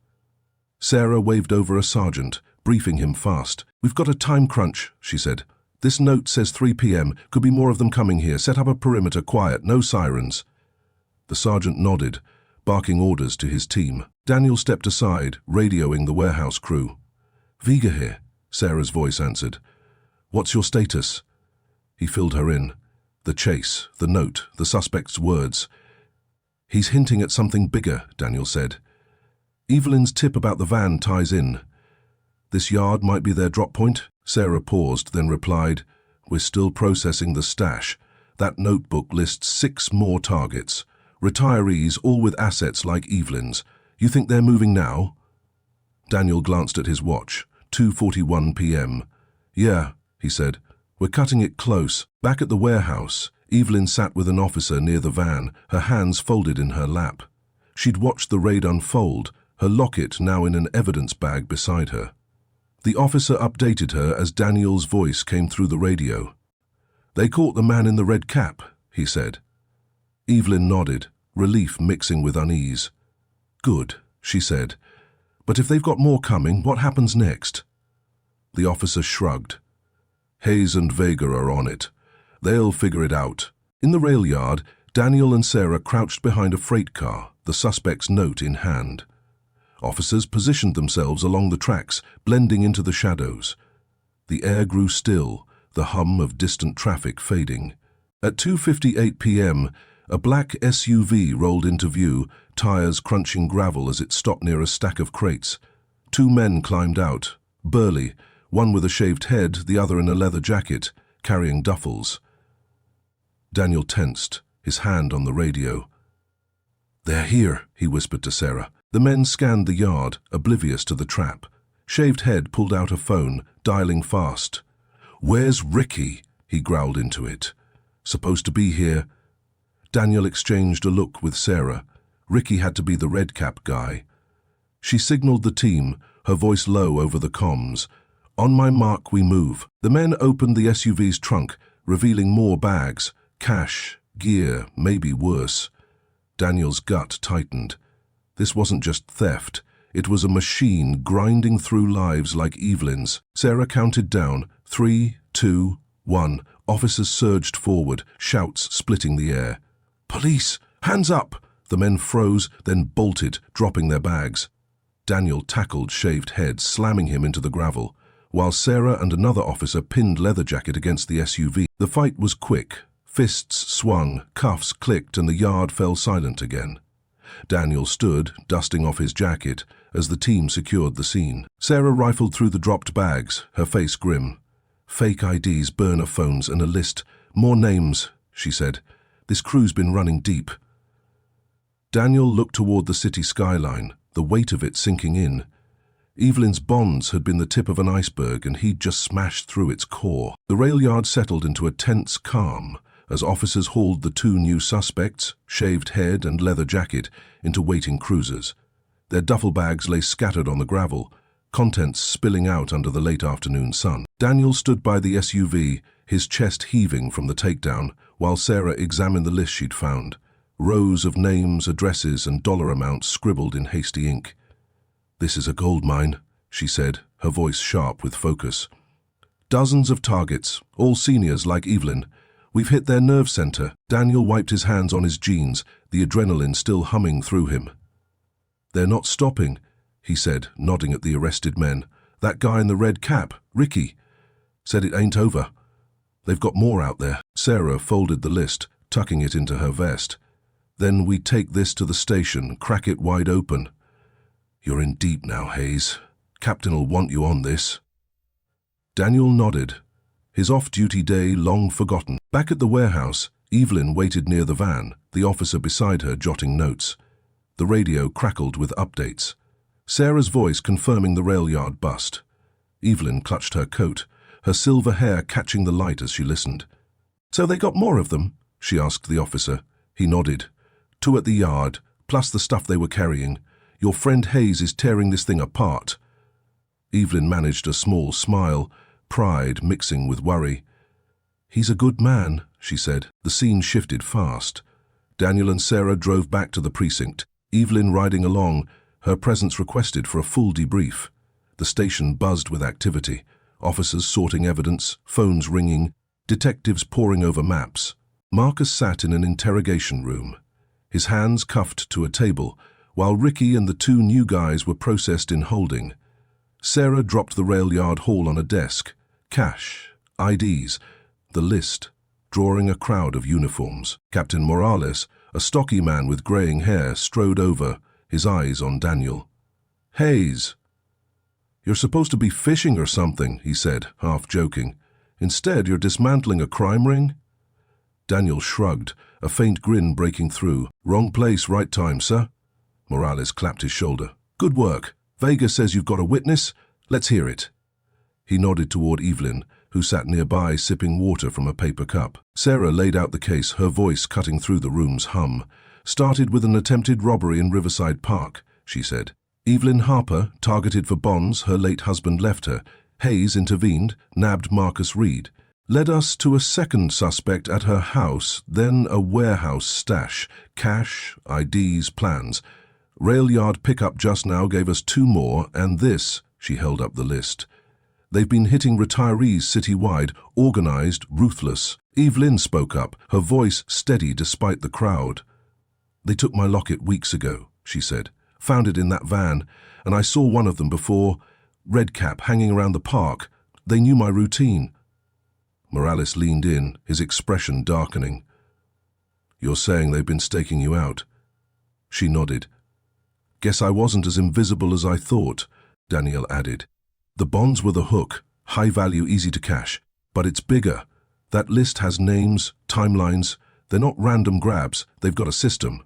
A: Sarah waved over a sergeant, briefing him fast. "We've got a time crunch," she said. "This note says 3 p.m. Could be more of them coming here. Set up a perimeter, quiet, no sirens." The sergeant nodded, barking orders to his team. Daniel stepped aside, radioing the warehouse crew. "Vega here," Sarah's voice answered. "What's your status?" He filled her in. The chase, the note, the suspect's words. "He's hinting at something bigger," Daniel said. "Evelyn's tip about the van ties in. This yard might be their drop point." Sarah paused, then replied, "We're still processing the stash. That notebook lists 6 more targets. Retirees, all with assets like Evelyn's. You think they're moving now?" Daniel glanced at his watch. 2:41 p.m. "Yeah," he said. "We're cutting it close." Back at the warehouse, Evelyn sat with an officer near the van, her hands folded in her lap. She'd watched the raid unfold, her locket now in an evidence bag beside her. The officer updated her as Daniel's voice came through the radio. "They caught the man in the red cap," he said. Evelyn nodded, relief mixing with unease. "Good," she said. "But if they've got more coming, what happens next?" The officer shrugged. "Hayes and Vega are on it. They'll figure it out." In the rail yard, Daniel and Sarah crouched behind a freight car, the suspect's note in hand. Officers positioned themselves along the tracks, blending into the shadows. The air grew still, the hum of distant traffic fading. At 2:58 p.m., a black SUV rolled into view, tires crunching gravel as it stopped near a stack of crates. 2 men climbed out, burly, one with a shaved head, the other in a leather jacket, carrying duffels. Daniel tensed, his hand on the radio. "They're here," he whispered to Sarah. The men scanned the yard, oblivious to the trap. Shaved Head pulled out a phone, dialing fast. "Where's Ricky?" he growled into it. "Supposed to be here." Daniel exchanged a look with Sarah. Ricky had to be the red cap guy. She signaled the team, her voice low over the comms. "On my mark, we move." The men opened the SUV's trunk, revealing more bags, cash, gear, maybe worse. Daniel's gut tightened. This wasn't just theft. It was a machine grinding through lives like Evelyn's. Sarah counted down. 3, 2, 1. Officers surged forward, shouts splitting the air. "Police! Hands up!" The men froze, then bolted, dropping their bags. Daniel tackled Shaved Head, slamming him into the gravel, while Sarah and another officer pinned Leatherjacket against the SUV. The fight was quick. Fists swung, cuffs clicked, and the yard fell silent again. Daniel stood, dusting off his jacket, as the team secured the scene. Sarah rifled through the dropped bags, her face grim. "Fake IDs, burner phones, and a list. More names," she said. This crew's been running deep. Daniel looked toward the city skyline, the weight of it sinking in. Evelyn's bonds had been the tip of an iceberg, and he'd just smashed through its core. The rail yard settled into a tense calm as officers hauled the two new suspects, shaved head and leather jacket, into waiting cruisers. Their duffel bags lay scattered on the gravel, contents spilling out under the late afternoon sun. Daniel stood by the SUV, his chest heaving from the takedown, while Sarah examined the list she'd found. Rows of names, addresses, and dollar amounts scribbled in hasty ink. "This is a gold mine," she said, her voice sharp with focus. "Dozens of targets, all seniors like Evelyn. We've hit their nerve center." Daniel wiped his hands on his jeans, the adrenaline still humming through him. "They're not stopping," he said, nodding at the arrested men. "That guy in the red cap, Ricky, said it ain't over. They've got more out there." Sarah folded the list, tucking it into her vest. "Then we take this to the station, crack it wide open. You're in deep now, Hayes. Captain'll want you on this." Daniel nodded, his off-duty day long forgotten. Back at the warehouse, Evelyn waited near the van, the officer beside her jotting notes. The radio crackled with updates. Sarah's voice confirming the rail yard bust. Evelyn clutched her coat, her silver hair catching the light as she listened. "So they got more of them?" she asked the officer. He nodded. "2 at the yard, plus the stuff they were carrying. Your friend Hayes is tearing this thing apart." Evelyn managed a small smile, pride mixing with worry. "He's a good man," she said. The scene shifted fast. Daniel and Sarah drove back to the precinct, Evelyn riding along, her presence requested for a full debrief. The station buzzed with activity, officers sorting evidence, phones ringing, detectives poring over maps. Marcus sat in an interrogation room, his hands cuffed to a table, while Ricky and the 2 new guys were processed in holding. Sarah dropped the rail yard haul on a desk. Cash, IDs, the list, drawing a crowd of uniforms. Captain Morales, a stocky man with graying hair, strode over, his eyes on Daniel. "Hayes, you're supposed to be fishing or something," he said, half joking. "Instead, you're dismantling a crime ring?" Daniel shrugged, a faint grin breaking through. "Wrong place, right time, sir." Morales clapped his shoulder. "Good work. Vega says you've got a witness. Let's hear it." He nodded toward Evelyn, who sat nearby sipping water from a paper cup. Sarah laid out the case, her voice cutting through the room's hum. "Started with an attempted robbery in Riverside Park," she said. "Evelyn Harper, targeted for bonds her late husband left her. Hayes intervened, nabbed Marcus Reed. Led us to a second suspect at her house, then a warehouse stash. Cash, IDs, plans. Rail yard pickup just now gave us 2 more, and this," she held up the list. "They've been hitting retirees citywide, organized, ruthless." Evelyn spoke up, her voice steady despite the crowd. "They took my locket weeks ago," she said. "Found it in that van, and I saw one of them before. Red cap hanging around the park. They knew my routine." Morales leaned in, his expression darkening. "You're saying they've been staking you out?" She nodded. "Guess I wasn't as invisible as I thought," Daniel added. "The bonds were the hook, high value, easy to cash. But it's bigger. That list has names, timelines. They're not random grabs, they've got a system."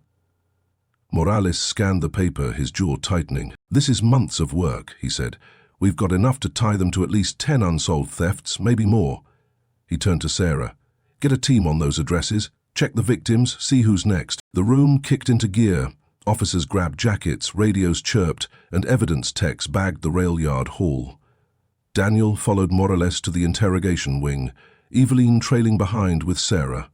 A: Morales scanned the paper, his jaw tightening. "This is months of work," he said. "We've got enough to tie them to at least 10 unsolved thefts, maybe more." He turned to Sarah. "Get a team on those addresses. Check the victims, see who's next." The room kicked into gear. Officers grabbed jackets, radios chirped, and evidence techs bagged the rail yard haul. Daniel followed Morales to the interrogation wing, Evelyn trailing behind with Sarah.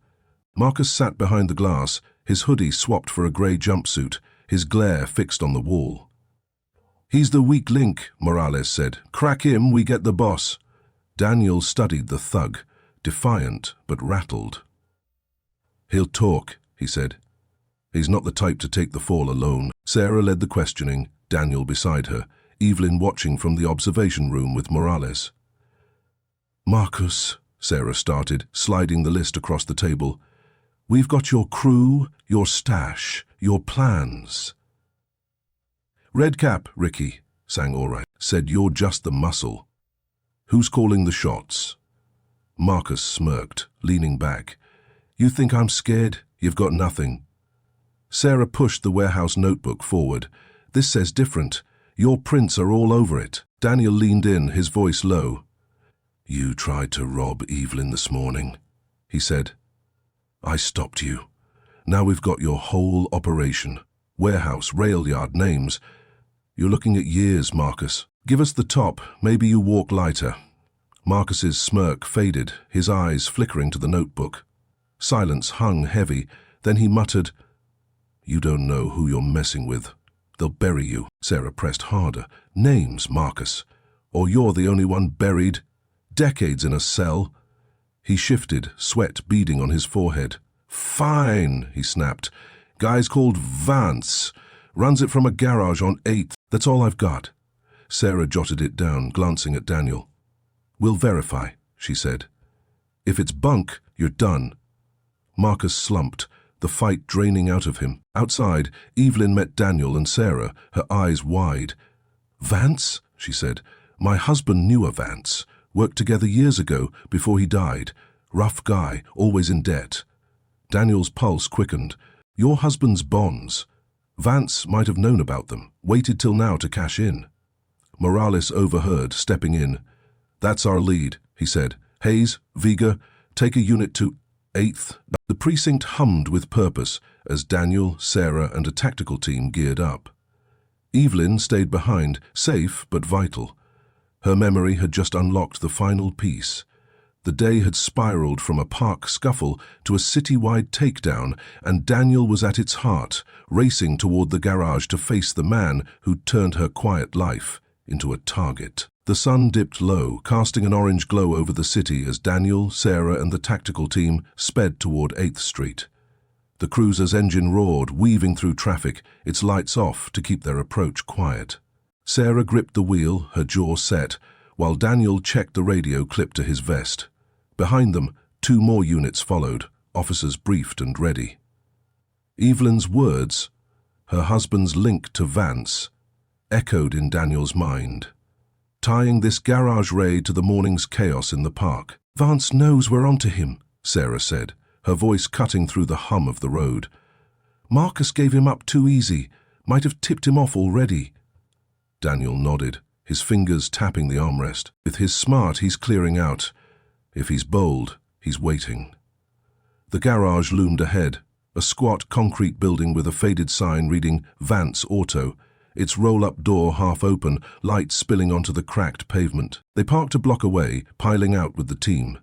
A: Marcus sat behind the glass, his hoodie swapped for a grey jumpsuit, his glare fixed on the wall. "He's the weak link," Morales said. "Crack him, we get the boss." Daniel studied the thug, defiant but rattled. "He'll talk," he said. "He's not the type to take the fall alone." Sarah led the questioning, Daniel beside her, Evelyn watching from the observation room with Morales. "Marcus," Sarah started, sliding the list across the table. "We've got your crew, your stash, your plans." "Red cap, Ricky," sang Orite, "said you're just the muscle. Who's calling the shots?" Marcus smirked, leaning back. "You think I'm scared? You've got nothing. Sarah pushed the warehouse notebook forward. This says different. Your prints are all over it. Daniel leaned in, his voice low. You tried to rob Evelyn this morning, he said. I stopped you. Now we've got your whole operation. Warehouse, rail yard, names. You're looking at years, Marcus. Give us the top, maybe you walk lighter. Marcus's smirk faded, his eyes flickering to the notebook. Silence hung heavy, then he muttered, You don't know who you're messing with. They'll bury you. Sarah pressed harder. Names, Marcus. Or you're the only one buried. Decades in a cell. He shifted, sweat beading on his forehead. Fine, he snapped. Guy's called Vance. Runs it from a garage on 8th. That's all I've got. Sarah jotted it down, glancing at Daniel. We'll verify, she said. If it's bunk, you're done. Marcus slumped, the fight draining out of him. Outside, Evelyn met Daniel and Sarah, her eyes wide. Vance, she said. My husband knew a Vance. Worked together years ago, before he died. Rough guy, always in debt. Daniel's pulse quickened. Your husband's bonds. Vance might have known about them, waited till now to cash in. Morales overheard, stepping in. That's our lead, he said. Hayes, Vega, take a unit to 8th. The precinct hummed with purpose as Daniel, Sarah, and a tactical team geared up. Evelyn stayed behind, safe but vital. Her memory had just unlocked the final piece. The day had spiraled from a park scuffle to a citywide takedown, and Daniel was at its heart, racing toward the garage to face the man who'd turned her quiet life into a target. The sun dipped low, casting an orange glow over the city as Daniel, Sarah, and the tactical team sped toward 8th Street. The cruiser's engine roared, weaving through traffic, its lights off to keep their approach quiet. Sarah gripped the wheel, her jaw set, while Daniel checked the radio clipped to his vest. Behind them, 2 more units followed, officers briefed and ready. Evelyn's words, her husband's link to Vance, echoed in Daniel's mind, tying this garage raid to the morning's chaos in the park. Vance knows we're onto him, Sarah said, her voice cutting through the hum of the road. Marcus gave him up too easy, might have tipped him off already. Daniel nodded, his fingers tapping the armrest. If he's smart, he's clearing out. If he's bold, he's waiting. The garage loomed ahead, a squat concrete building with a faded sign reading Vance Auto, its roll-up door half open, light spilling onto the cracked pavement. They parked a block away, piling out with the team.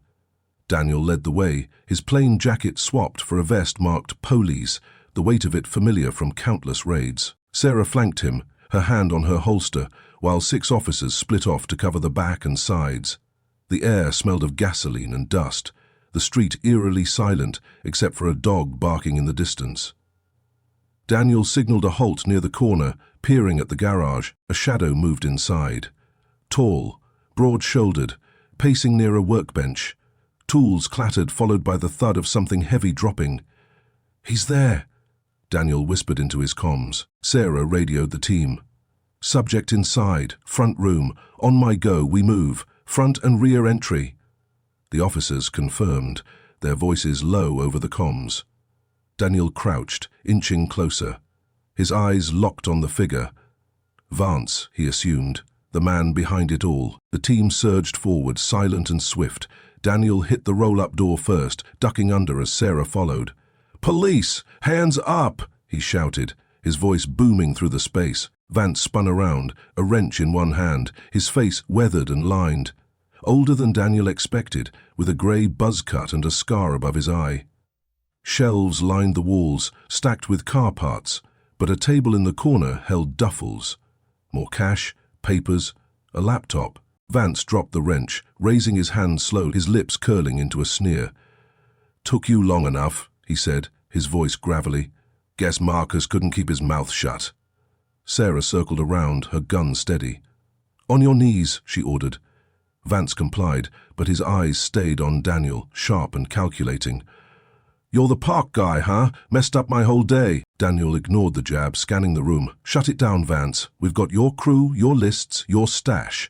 A: Daniel led the way, his plain jacket swapped for a vest marked Police, the weight of it familiar from countless raids. Sarah flanked him, her hand on her holster, while 6 officers split off to cover the back and sides. The air smelled of gasoline and dust, the street eerily silent except for a dog barking in the distance. Daniel signaled a halt near the corner, peering at the garage. A shadow moved inside. Tall, broad-shouldered, pacing near a workbench. Tools clattered, followed by the thud of something heavy dropping. He's there, Daniel whispered into his comms. Sarah radioed the team. Subject inside, front room, on my go, we move, front and rear entry. The officers confirmed, their voices low over the comms. Daniel crouched, inching closer. His eyes locked on the figure. Vance, he assumed, the man behind it all. The team surged forward, silent and swift. Daniel hit the roll-up door first, ducking under as Sarah followed. Police! Hands up! He shouted, his voice booming through the space. Vance spun around, a wrench in one hand, his face weathered and lined. Older than Daniel expected, with a grey buzz cut and a scar above his eye. Shelves lined the walls, stacked with car parts, but a table in the corner held duffels. More cash, papers, a laptop. Vance dropped the wrench, raising his hand slowly, his lips curling into a sneer. Took you long enough, he said, his voice gravelly. Guess Marcus couldn't keep his mouth shut. Sarah circled around, her gun steady. On your knees, she ordered. Vance complied, but his eyes stayed on Daniel, sharp and calculating. You're the park guy, huh? Messed up my whole day. Daniel ignored the jab, scanning the room. Shut it down, Vance. We've got your crew, your lists, your stash.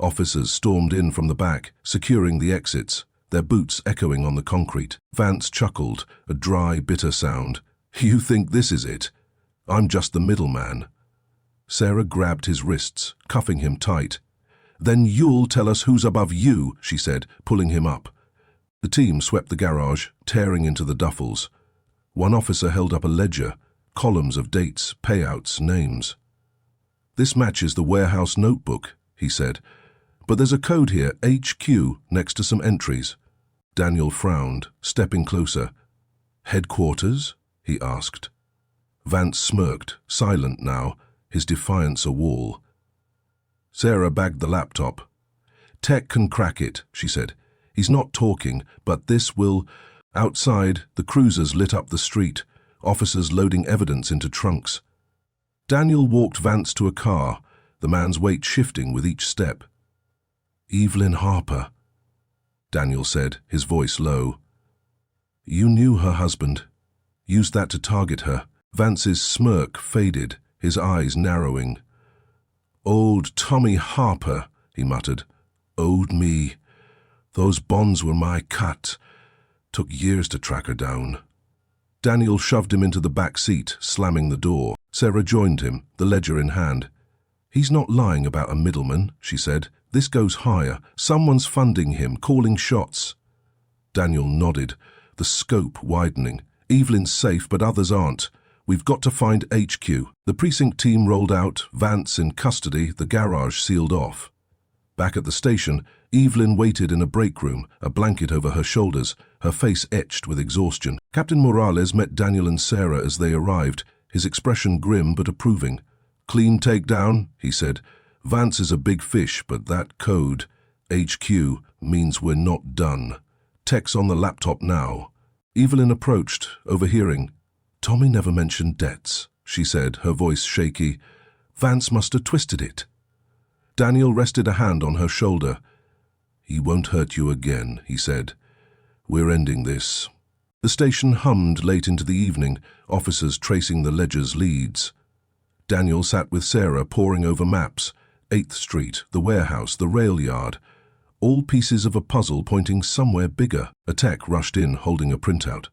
A: Officers stormed in from the back, securing the exits. their boots echoing on the concrete. Vance chuckled, a dry, bitter sound. "You think this is it? I'm just the middleman." Sarah grabbed his wrists, cuffing him tight. "Then you'll tell us who's above you," she said, pulling him up. The team swept the garage, tearing into the duffels. One officer held up a ledger, columns of dates, payouts, names. "This matches the warehouse notebook," he said. "But there's a code here, HQ, next to some entries." Daniel frowned, stepping closer. "Headquarters?" he asked. Vance smirked, silent now, his defiance a wall. Sarah bagged the laptop. "Tech can crack it," she said. "He's not talking, but this will—" Outside, the cruisers lit up the street, officers loading evidence into trunks. Daniel walked Vance to a car, the man's weight shifting with each step. "Evelyn Harper," Daniel said, his voice low. "You knew her husband. Used that to target her." Vance's smirk faded, his eyes narrowing. "Old Tommy Harper," he muttered. "Owed me. Those bonds were my cut. Took years to track her down." Daniel shoved him into the back seat, slamming the door. Sarah joined him, the ledger in hand. "He's not lying about a middleman," she said. "This goes higher. Someone's funding him, calling shots." Daniel nodded, the scope widening. "Evelyn's safe, but others aren't. We've got to find HQ." The precinct team rolled out, Vance in custody, the garage sealed off. Back at the station, Evelyn waited in a break room, a blanket over her shoulders, her face etched with exhaustion. Captain Morales met Daniel and Sarah as they arrived, his expression grim but approving. "Clean takedown," he said. "Vance is a big fish, but that code, HQ, means we're not done. Tech's on the laptop now." Evelyn approached, overhearing. "Tommy never mentioned debts," she said, her voice shaky. "Vance must have twisted it." Daniel rested a hand on her shoulder. "He won't hurt you again," he said. "We're ending this." The station hummed late into the evening, officers tracing the ledger's leads. Daniel sat with Sarah, poring over maps. 8th Street, the warehouse, the rail yard. All pieces of a puzzle pointing somewhere bigger. A tech rushed in, holding a printout.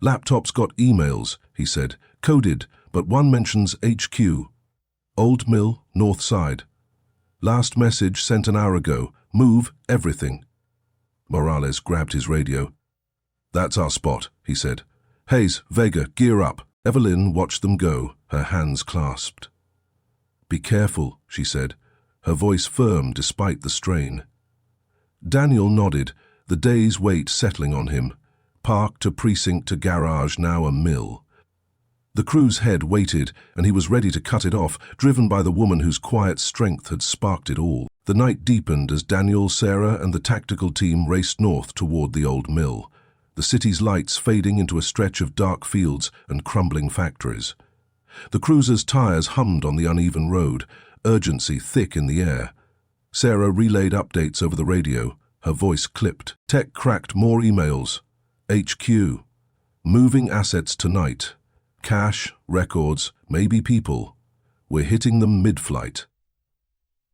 A: "Laptop's got emails," he said. "Coded, but one mentions HQ. Old Mill, North Side. Last message sent an hour ago. Move everything." Morales grabbed his radio. "That's our spot," he said. "Hayes, Vega, gear up." Evelyn watched them go, her hands clasped. "Be careful," she said, her voice firm despite the strain. Daniel nodded, the day's weight settling on him. Park to precinct to garage, now a mill. The crew's head waited, and he was ready to cut it off, driven by the woman whose quiet strength had sparked it all. The night deepened as Daniel, Sarah, and the tactical team raced north toward the old mill, the city's lights fading into a stretch of dark fields and crumbling factories. The cruiser's tires hummed on the uneven road, urgency thick in the air. Sarah relayed updates over the radio, her voice clipped. Tech cracked more emails. HQ. Moving assets tonight. Cash, records, maybe people. We're hitting them mid-flight.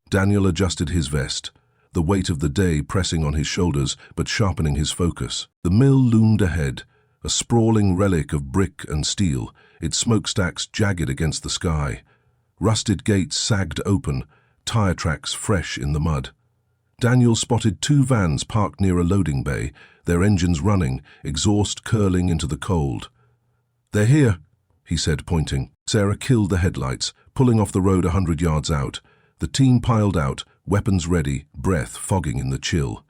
A: Daniel adjusted his vest, the weight of the day pressing on his shoulders but sharpening his focus. The mill loomed ahead, a sprawling relic of brick and steel, its smokestacks jagged against the sky. Rusted gates sagged open, tire tracks fresh in the mud. Daniel spotted 2 vans parked near a loading bay, their engines running, exhaust curling into the cold. "They're here," he said, pointing. Sarah killed the headlights, pulling off the road 100 yards out. The team piled out, weapons ready, breath fogging in the chill.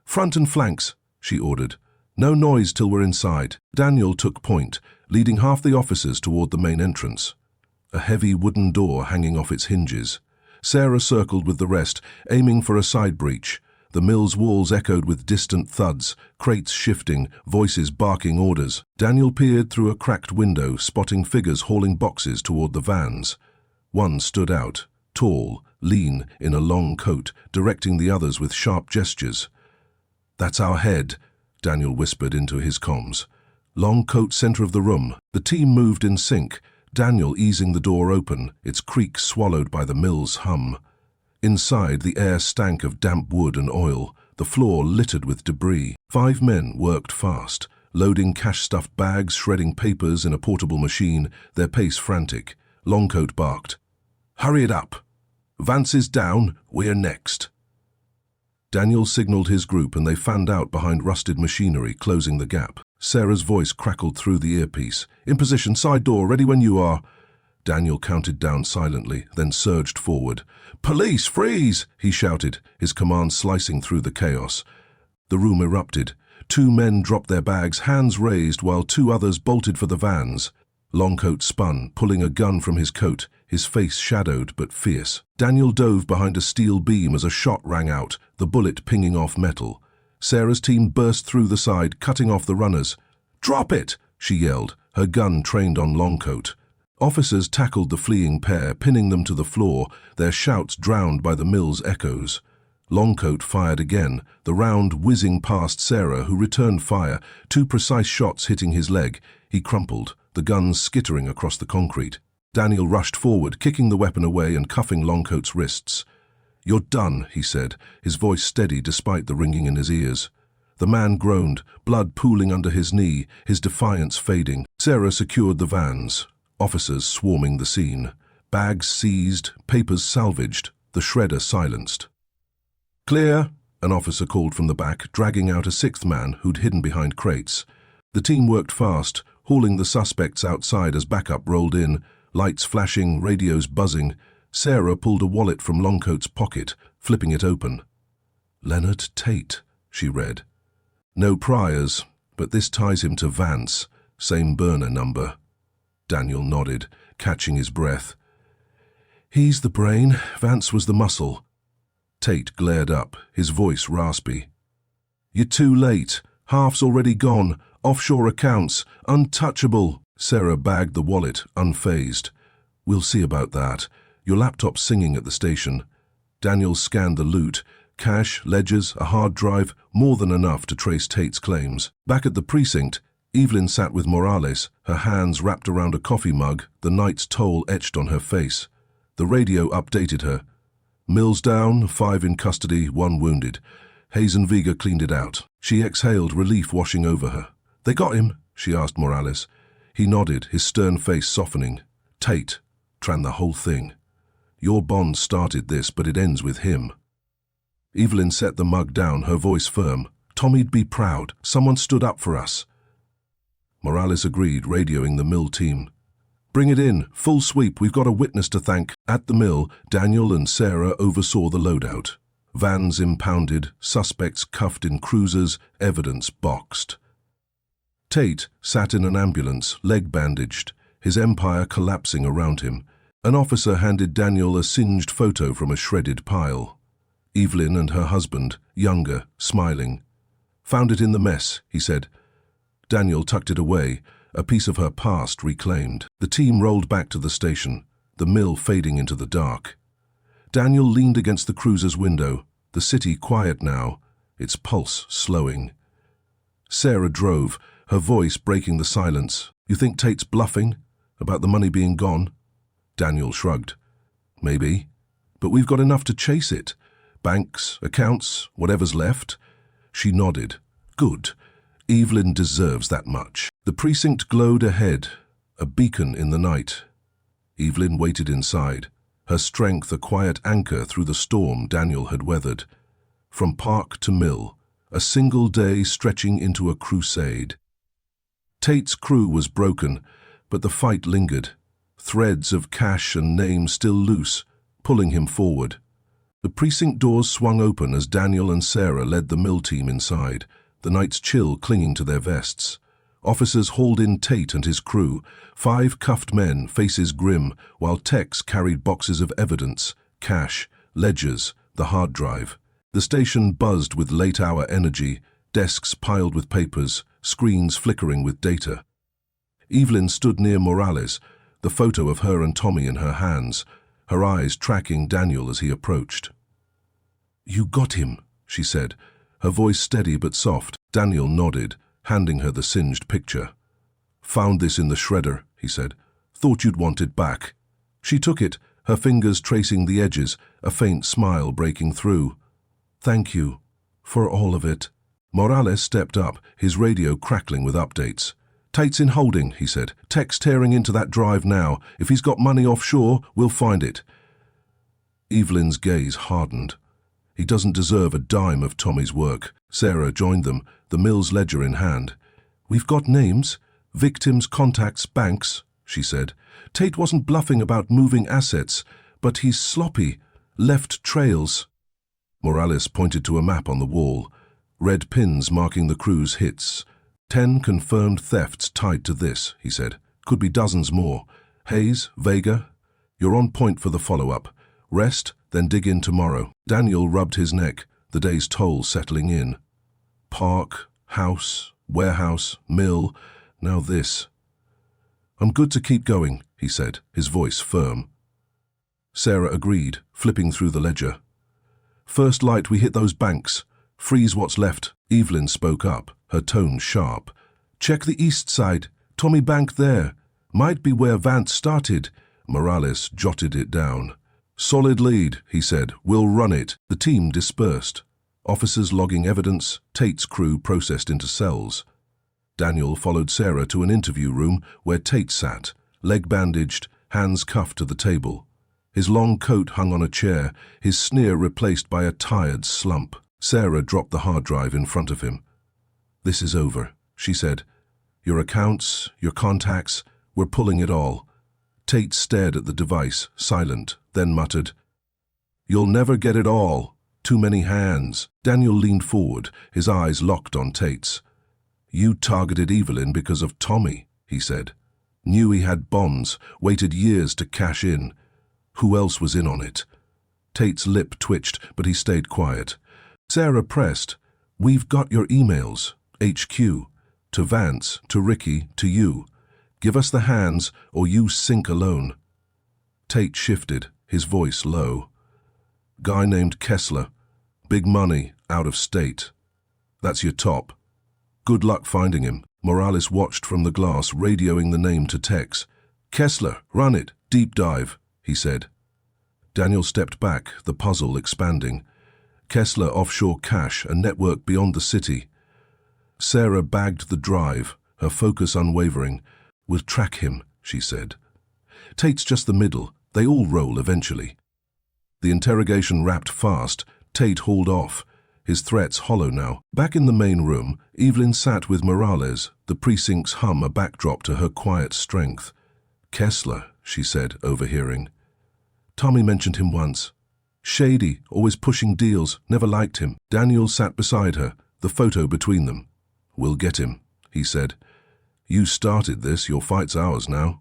A: "Front and flanks," she ordered. "No noise till we're inside." Daniel took point, leading half the officers toward the main entrance. A heavy wooden door hanging off its hinges. Sarah circled with the rest, aiming for a side breach. The mill's walls echoed with distant thuds, crates shifting, voices barking orders. Daniel peered through a cracked window, spotting figures hauling boxes toward the vans. One stood out, tall, lean, in a long coat, directing the others with sharp gestures. "That's our head," Daniel whispered into his comms. Long coat center of the room. The team moved in sync, Daniel easing the door open, its creak swallowed by the mill's hum. Inside, the air stank of damp wood and oil, the floor littered with debris. 5 men worked fast, loading cash-stuffed bags, shredding papers in a portable machine, their pace frantic. Longcoat barked, "Hurry it up! Vance is down, we're next." Daniel signaled his group and they fanned out behind rusted machinery, closing the gap. Sarah's voice crackled through the earpiece. "In position, side door, ready when you are." Daniel counted down silently, then surged forward. "Police, freeze!" he shouted, his command slicing through the chaos. The room erupted. 2 men dropped their bags, hands raised, while 2 others bolted for the vans. Longcoat spun, pulling a gun from his coat, his face shadowed but fierce. Daniel dove behind a steel beam as a shot rang out, the bullet pinging off metal. Sarah's team burst through the side, cutting off the runners. "Drop it!" she yelled, her gun trained on Longcoat. Officers tackled the fleeing pair, pinning them to the floor, their shouts drowned by the mill's echoes. Longcoat fired again, the round whizzing past Sarah, who returned fire, 2 precise shots hitting his leg. He crumpled, the guns skittering across the concrete. Daniel rushed forward, kicking the weapon away and cuffing Longcoat's wrists. "You're done," he said, his voice steady despite the ringing in his ears. The man groaned, blood pooling under his knee, his defiance fading. Sarah secured the vans, officers swarming the scene. Bags seized, papers salvaged, the shredder silenced. "Clear," an officer called from the back, dragging out a 6th man who'd hidden behind crates. The team worked fast, hauling the suspects outside as backup rolled in, lights flashing, radios buzzing. Sarah pulled a wallet from Longcoat's pocket, flipping it open. "Leonard Tate," she read. "No priors, but this ties him to Vance, same burner number." Daniel nodded, catching his breath. "He's the brain, Vance was the muscle." Tate glared up, his voice raspy. "You're too late. Half's already gone. Offshore accounts. Untouchable." Sarah bagged the wallet, unfazed. "We'll see about that. Your laptop's singing at the station." Daniel scanned the loot. Cash, ledgers, a hard drive, more than enough to trace Tate's claims. Back at the precinct, Evelyn sat with Morales, her hands wrapped around a coffee mug, the night's toll etched on her face. The radio updated her. "Mills down, 5 in custody, 1 wounded. Hazen Vega cleaned it out." She exhaled, relief washing over her. "They got him?" she asked Morales. He nodded, his stern face softening. "Tate ran the whole thing. Your bond started this, but it ends with him." Evelyn set the mug down, her voice firm. "Tommy'd be proud. Someone stood up for us." Morales agreed, radioing the mill team. "Bring it in. Full sweep. We've got a witness to thank." At the mill, Daniel and Sarah oversaw the loadout. Vans impounded, suspects cuffed in cruisers, evidence boxed. Tate sat in an ambulance, leg bandaged, his empire collapsing around him. An officer handed Daniel a singed photo from a shredded pile. Evelyn and her husband, younger, smiling. "Found it in the mess," he said. Daniel tucked it away, a piece of her past reclaimed. The team rolled back to the station, the mill fading into the dark. Daniel leaned against the cruiser's window, the city quiet now, its pulse slowing. Sarah drove, her voice breaking the silence. "You think Tate's bluffing? About the money being gone?" Daniel shrugged. "Maybe. But we've got enough to chase it. Banks, accounts, whatever's left." She nodded. "Good. Evelyn deserves that much." The precinct glowed ahead, a beacon in the night. Evelyn waited inside, her strength a quiet anchor through the storm Daniel had weathered. From park to mill, a single day stretching into a crusade. Tate's crew was broken, but the fight lingered, threads of cash and name still loose, pulling him forward. The precinct doors swung open as Daniel and Sarah led the mill team inside, the night's chill clinging to their vests. Officers hauled in Tate and his crew, 5 cuffed men, faces grim, while techs carried boxes of evidence, cash, ledgers, the hard drive. The station buzzed with late-hour energy, desks piled with papers, screens flickering with data. Evelyn stood near Morales, the photo of her and Tommy in her hands, her eyes tracking Daniel as he approached. "You got him," she said, her voice steady but soft. Daniel nodded, handing her the singed picture. "Found this in the shredder," he said. "Thought you'd want it back." She took it, her fingers tracing the edges, a faint smile breaking through. "Thank you. For all of it. Morales stepped up, his radio crackling with updates. Tate's in holding, he said. Tech's tearing into that drive now. If he's got money offshore, we'll find it. Evelyn's gaze hardened. He doesn't deserve a dime of Tommy's work. Sarah joined them, the Mills ledger in hand. We've got names, victims, contacts, banks, she said. Tate wasn't bluffing about moving assets, but he's sloppy, left trails. Morales pointed to a map on the wall, red pins marking the crew's hits. 10 confirmed thefts tied to this, he said. Could be dozens more. Hayes, Vega, you're on point for the follow-up. Rest, then dig in tomorrow. Daniel rubbed his neck, the day's toll settling in. Park, house, warehouse, mill, now this. I'm good to keep going, he said, his voice firm. Sarah agreed, flipping through the ledger. First light we hit those banks. Freeze what's left. Evelyn spoke up, her tone sharp. Check the east side. Tommy Bank there. Might be where Vance started. Morales jotted it down. Solid lead, he said. We'll run it. The team dispersed. Officers logging evidence, Tate's crew processed into cells. Daniel followed Sarah to an interview room where Tate sat, leg bandaged, hands cuffed to the table. His long coat hung on a chair, his sneer replaced by a tired slump. Sarah dropped the hard drive in front of him. This is over, she said. Your accounts, your contacts, we're pulling it all. Tate stared at the device, silent, then muttered, You'll never get it all. Too many hands. Daniel leaned forward, his eyes locked on Tate's. You targeted Evelyn because of Tommy, he said. Knew he had bonds, waited years to cash in. Who else was in on it? Tate's lip twitched, but he stayed quiet. Sarah pressed, We've got your emails. HQ. To Vance, to Ricky, to you. Give us the hands, or you sink alone. Tate shifted, his voice low. Guy named Kessler. Big money, out of state. That's your top. Good luck finding him. Morales watched from the glass, radioing the name to Tex. Kessler, run it, deep dive, he said. Daniel stepped back, the puzzle expanding. Kessler offshore cash, a network beyond the city. Sarah bagged the drive, her focus unwavering. We'll track him, she said. Tate's just the middle. They all roll eventually. The interrogation wrapped fast. Tate hauled off, his threats hollow now. Back in the main room, Evelyn sat with Morales, the precinct's hum a backdrop to her quiet strength. Kessler, she said, overhearing. Tommy mentioned him once. Shady, always pushing deals, never liked him. Daniel sat beside her, the photo between them. We'll get him, he said. You started this, your fight's ours now.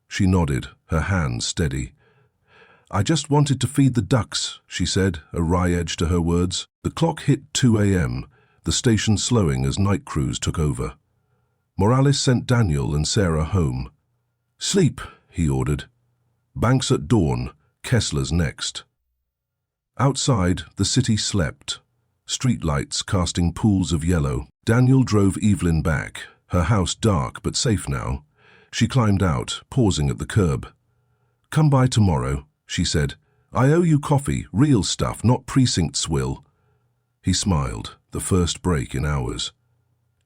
A: She nodded, her hands steady. I just wanted to feed the ducks, she said, a wry edge to her words. The clock hit 2 a.m., the station slowing as night crews took over. Morales sent Daniel and Sarah home. Sleep, he ordered. Banks at dawn, Kessler's next. Outside, the city slept, streetlights casting pools of yellow. Daniel drove Evelyn back, her house dark but safe now. She climbed out, pausing at the curb. Come by tomorrow, she said. I owe you coffee, real stuff, not precinct swill. He smiled, the first break in hours.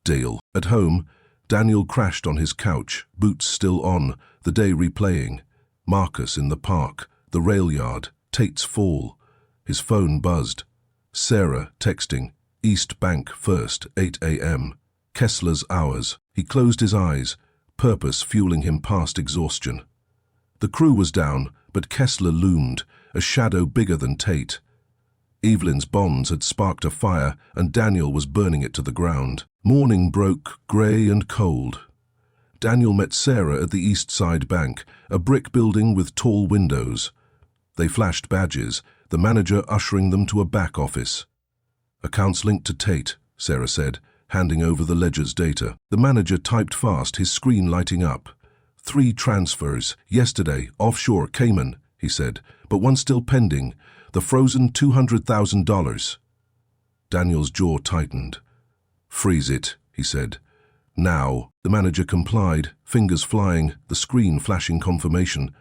A: Deal. At home, Daniel crashed on his couch, boots still on, the day replaying. Marcus in the park, the rail yard, Tate's fall. His phone buzzed. Sarah texting. East Bank first, 8 a.m. Kessler's hours. He closed his eyes, purpose fueling him past exhaustion. The crew was down, but Kessler loomed, a shadow bigger than Tate. Evelyn's bonds had sparked a fire, and Daniel was burning it to the ground. Morning broke, grey and cold. Daniel met Sarah at the East Side Bank, a brick building with tall windows. They flashed badges, the manager ushering them to a back office. Accounts linked to Tate, Sarah said, handing over the ledger's data. The manager typed fast, his screen lighting up. 3 transfers, yesterday, offshore Cayman, he said, but one still pending, the frozen $200,000. Daniel's jaw tightened. Freeze it, he said. Now. The manager complied, fingers flying, the screen flashing confirmation.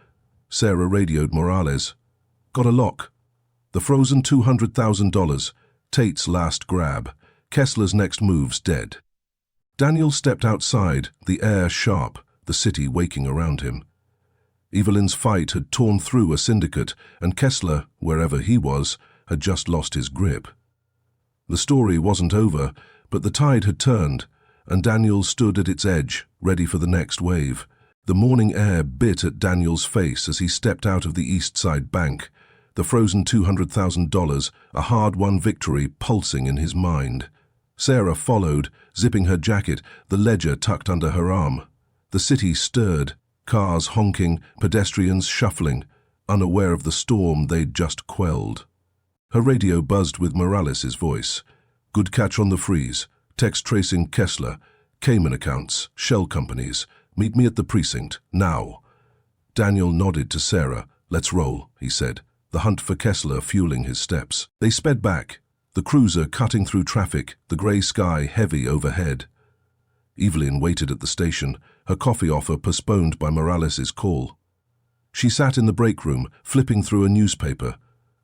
A: Sarah radioed Morales. Got a lock. The frozen $200,000. Tate's last grab. Kessler's next move's dead. Daniel stepped outside, the air sharp, the city waking around him. Evelyn's fight had torn through a syndicate, and Kessler, wherever he was, had just lost his grip. The story wasn't over, but the tide had turned, and Daniel stood at its edge, ready for the next wave. The morning air bit at Daniel's face as he stepped out of the East Side Bank, the frozen $200,000, a hard-won victory pulsing in his mind. Sarah followed, zipping her jacket, the ledger tucked under her arm. The city stirred, cars honking, pedestrians shuffling, unaware of the storm they'd just quelled. Her radio buzzed with Morales' voice. Good catch on the freeze. Text tracing Kessler. Cayman accounts. Shell companies. Meet me at the precinct. Now. Daniel nodded to Sarah. Let's roll, he said, the hunt for Kessler fueling his steps. They sped back, the cruiser cutting through traffic, the grey sky heavy overhead. Evelyn waited at the station, her coffee offer postponed by Morales' call. She sat in the break room, flipping through a newspaper,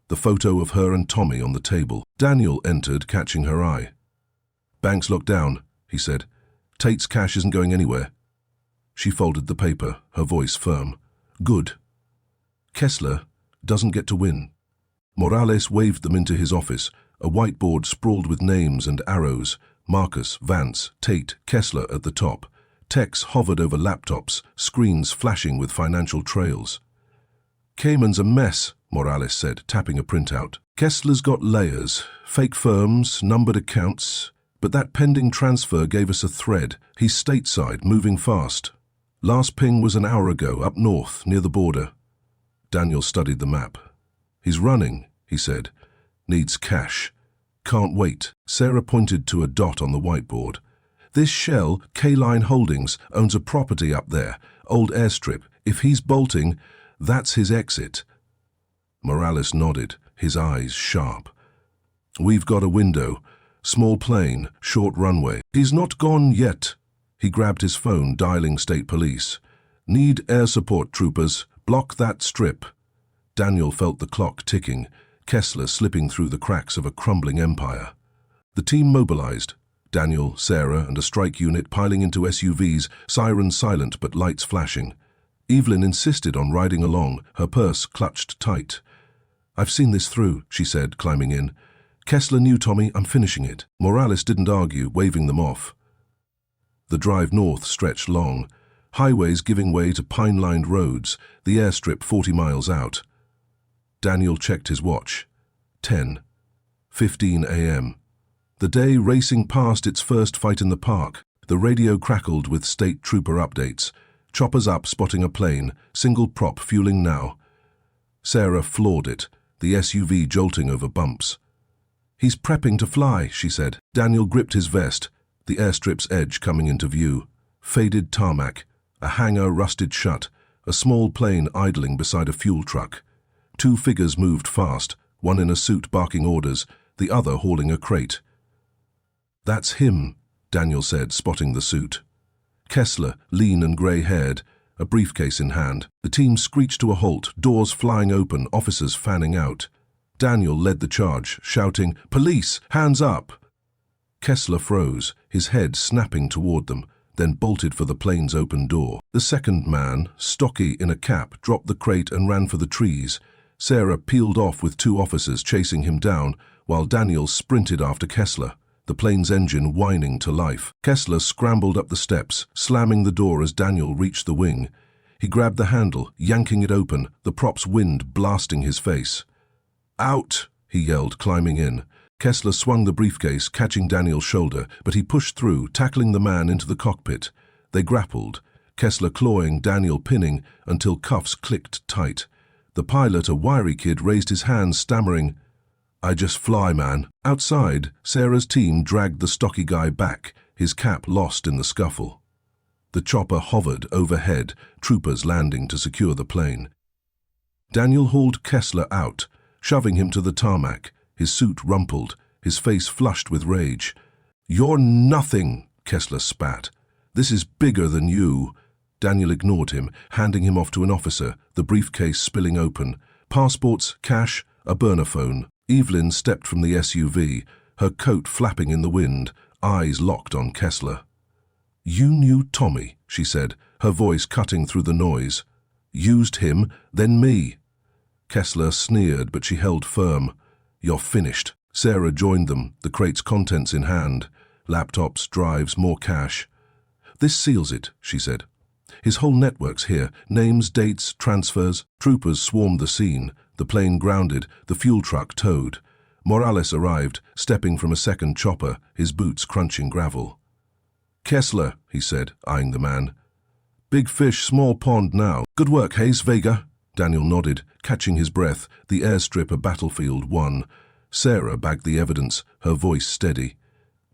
A: the photo of her and Tommy on the table. Daniel entered, catching her eye. Bank's locked down, he said. Tate's cash isn't going anywhere. She folded the paper, her voice firm. Good. Kessler doesn't get to win. Morales waved them into his office, a whiteboard sprawled with names and arrows, Marcus, Vance, Tate, Kessler at the top. Techs hovered over laptops, screens flashing with financial trails. Cayman's a mess, Morales said, tapping a printout. Kessler's got layers, fake firms, numbered accounts, but that pending transfer gave us a thread. He's stateside, moving fast. Last ping was an hour ago, up north, near the border. Daniel studied the map. He's running, he said. Needs cash. Can't wait. Sarah pointed to a dot on the whiteboard. This shell, K-Line Holdings, owns a property up there, old airstrip. If he's bolting, that's his exit. Morales nodded, his eyes sharp. We've got a window. Small plane, short runway. He's not gone yet. He grabbed his phone, dialing state police. Need air support, troopers. Block that strip. Daniel felt the clock ticking, Kessler slipping through the cracks of a crumbling empire. The team mobilized. Daniel, Sarah, and a strike unit piling into SUVs, sirens silent but lights flashing. Evelyn insisted on riding along, her purse clutched tight. I've seen this through, she said, climbing in. Kessler knew, Tommy, I'm finishing it. Morales didn't argue, waving them off. The drive north stretched long, highways giving way to pine-lined roads, the airstrip 40 miles out. Daniel checked his watch. 10:15 a.m. The day racing past its first fight in the park. The radio crackled with state trooper updates. Choppers up, spotting a plane, single prop fueling now. Sarah floored it, the SUV jolting over bumps. He's prepping to fly, she said. Daniel gripped his vest, the airstrip's edge coming into view. Faded tarmac, a hangar rusted shut, a small plane idling beside a fuel truck. Two figures moved fast, one in a suit barking orders, the other hauling a crate. That's him, Daniel said, spotting the suit. Kessler, lean and grey-haired, a briefcase in hand. The team screeched to a halt, doors flying open, officers fanning out. Daniel led the charge, shouting, "Police, hands up!" Kessler froze, his head snapping toward them, then bolted for the plane's open door. The second man, stocky in a cap, dropped the crate and ran for the trees. Sarah peeled off with two officers chasing him down, while Daniel sprinted after Kessler, the plane's engine whining to life. Kessler scrambled up the steps, slamming the door as Daniel reached the wing. He grabbed the handle, yanking it open, the prop's wind blasting his face. "Out!" he yelled, climbing in. Kessler swung the briefcase, catching Daniel's shoulder, but he pushed through, tackling the man into the cockpit. They grappled, Kessler clawing, Daniel pinning, until cuffs clicked tight. The pilot, a wiry kid, raised his hands, stammering, "I just fly, man." Outside, Sarah's team dragged the stocky guy back, his cap lost in the scuffle. The chopper hovered overhead, troopers landing to secure the plane. Daniel hauled Kessler out, shoving him to the tarmac, his suit rumpled, his face flushed with rage. "You're nothing," Kessler spat. "This is bigger than you." Daniel ignored him, handing him off to an officer, the briefcase spilling open. Passports, cash, a burner phone. Evelyn stepped from the SUV, her coat flapping in the wind, eyes locked on Kessler. "You knew Tommy," she said, her voice cutting through the noise. "Used him, then me." Kessler sneered, but she held firm. "You're finished." Sarah joined them, the crate's contents in hand. Laptops, drives, more cash. "This seals it," she said. "His whole network's here. Names, dates, transfers." Troopers swarmed the scene. The plane grounded, the fuel truck towed. Morales arrived, stepping from a second chopper, his boots crunching gravel. "Kessler," he said, eyeing the man. "Big fish, small pond now. Good work, Hayes, Vega." Daniel nodded, catching his breath, the airstrip a battlefield won. Sarah bagged the evidence, her voice steady.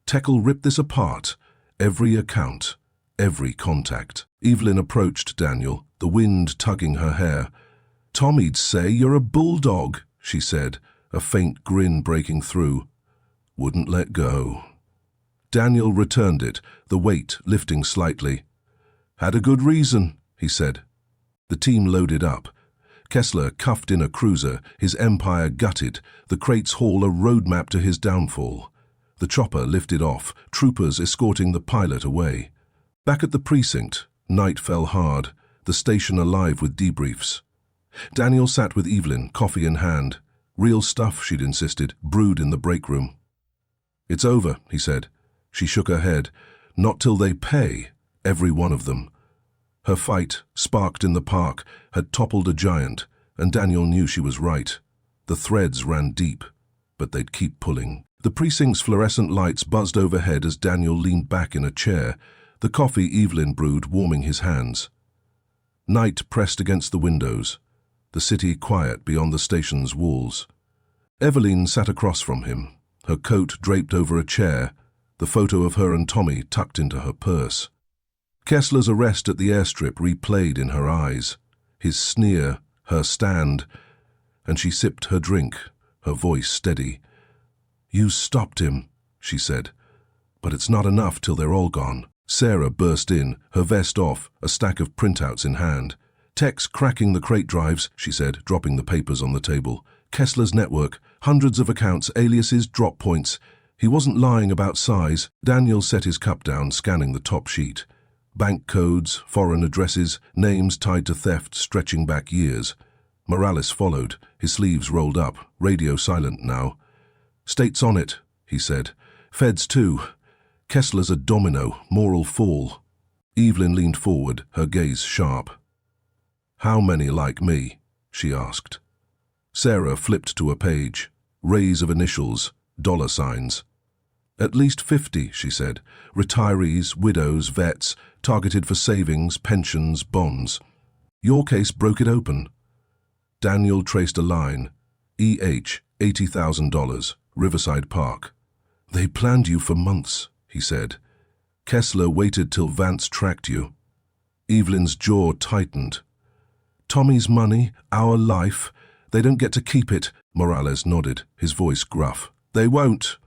A: "Tekel ripped this apart. Every account, every contact." Evelyn approached Daniel, the wind tugging her hair. "Tommy'd say you're a bulldog," she said, a faint grin breaking through. "Wouldn't let go." Daniel returned it, the weight lifting slightly. "Had a good reason," he said. The team loaded up. Kessler cuffed in a cruiser, his empire gutted, the crate's haul a roadmap to his downfall. The chopper lifted off, troopers escorting the pilot away. Back at the precinct, night fell hard, the station alive with debriefs. Daniel sat with Evelyn, coffee in hand. Real stuff, she'd insisted, brewed in the break room. "It's over," he said. She shook her head. "Not till they pay, every one of them." Her fight, sparked in the park, had toppled a giant, and Daniel knew she was right. The threads ran deep, but they'd keep pulling. The precinct's fluorescent lights buzzed overhead as Daniel leaned back in a chair, the coffee Evelyn brewed warming his hands. Night pressed against the windows, the city quiet beyond the station's walls. Evelyn sat across from him, her coat draped over a chair, the photo of her and Tommy tucked into her purse. Kessler's arrest at the airstrip replayed in her eyes, his sneer, her stand, and she sipped her drink, her voice steady. "You stopped him," she said, "but it's not enough till they're all gone." Sarah burst in, her vest off, a stack of printouts in hand. "Tech's cracking the crate drives," she said, dropping the papers on the table. "Kessler's network, hundreds of accounts, aliases, drop points. He wasn't lying about size." Daniel set his cup down, scanning the top sheet. Bank codes, foreign addresses, names tied to theft stretching back years. Morales followed, his sleeves rolled up, radio silent now. "State's on it," he said. "Feds too. Kessler's a domino, moral fall." Evelyn leaned forward, her gaze sharp. "How many like me?" she asked. Sarah flipped to a page. Rays of initials, dollar signs. "At least 50, she said. "Retirees, widows, vets, targeted for savings, pensions, bonds. Your case broke it open." Daniel traced a line. "EH, $80,000, Riverside Park." "They planned you for months," he said. "Kessler waited till Vance tracked you." Evelyn's jaw tightened. "Tommy's money, our life. They don't get to keep it." Morales nodded, his voice gruff. "They won't.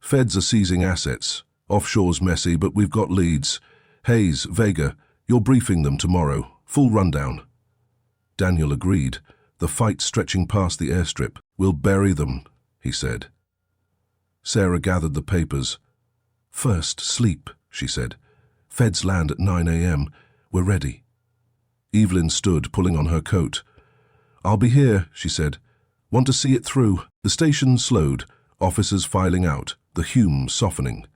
A: Feds are seizing assets. Offshore's messy, but we've got leads. Hayes, Vega, you're briefing them tomorrow. Full rundown." Daniel agreed, the fight stretching past the airstrip. "We'll bury them," he said. Sarah gathered the papers. "First, sleep," she said. "Feds land at 9 a.m. We're ready." Evelyn stood, pulling on her coat. "I'll be here," she said. "Want to see it through." The station slowed, officers filing out, the Hume softening.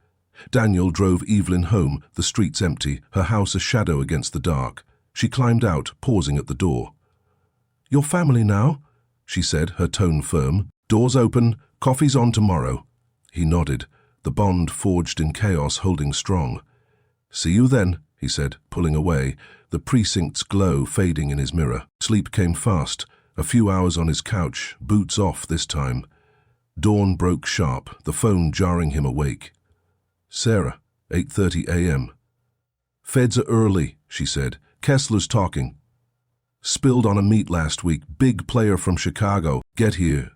A: Daniel drove Evelyn home, the streets empty, her house a shadow against the dark. She climbed out, pausing at the door. "Your family now?" she said, her tone firm. "Doors open, coffee's on tomorrow." He nodded, the bond forged in chaos holding strong. "See you then," he said, pulling away, the precinct's glow fading in his mirror. Sleep came fast, a few hours on his couch, boots off this time. Dawn broke sharp, the phone jarring him awake. "Sarah, 8:30 a.m. "Feds are early," she said. "Kessler's talking. Spilled on a meet last week, big player from Chicago. Get here."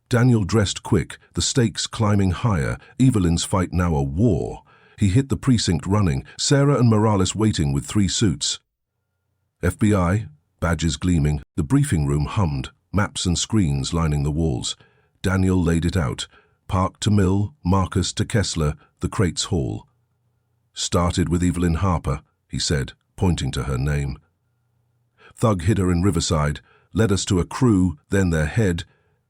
A: Daniel dressed quick, the stakes climbing higher, Evelyn's fight now a war. He hit the precinct running, Sarah and Morales waiting with 3 suits. FBI, badges gleaming, the briefing room hummed, maps and screens lining the walls. Daniel laid it out. Park to Mill, Marcus to Kessler, the Crates Hall. Started with Evelyn Harper, he said, pointing to her name. Thug hid her in Riverside, led us to a crew, then their head.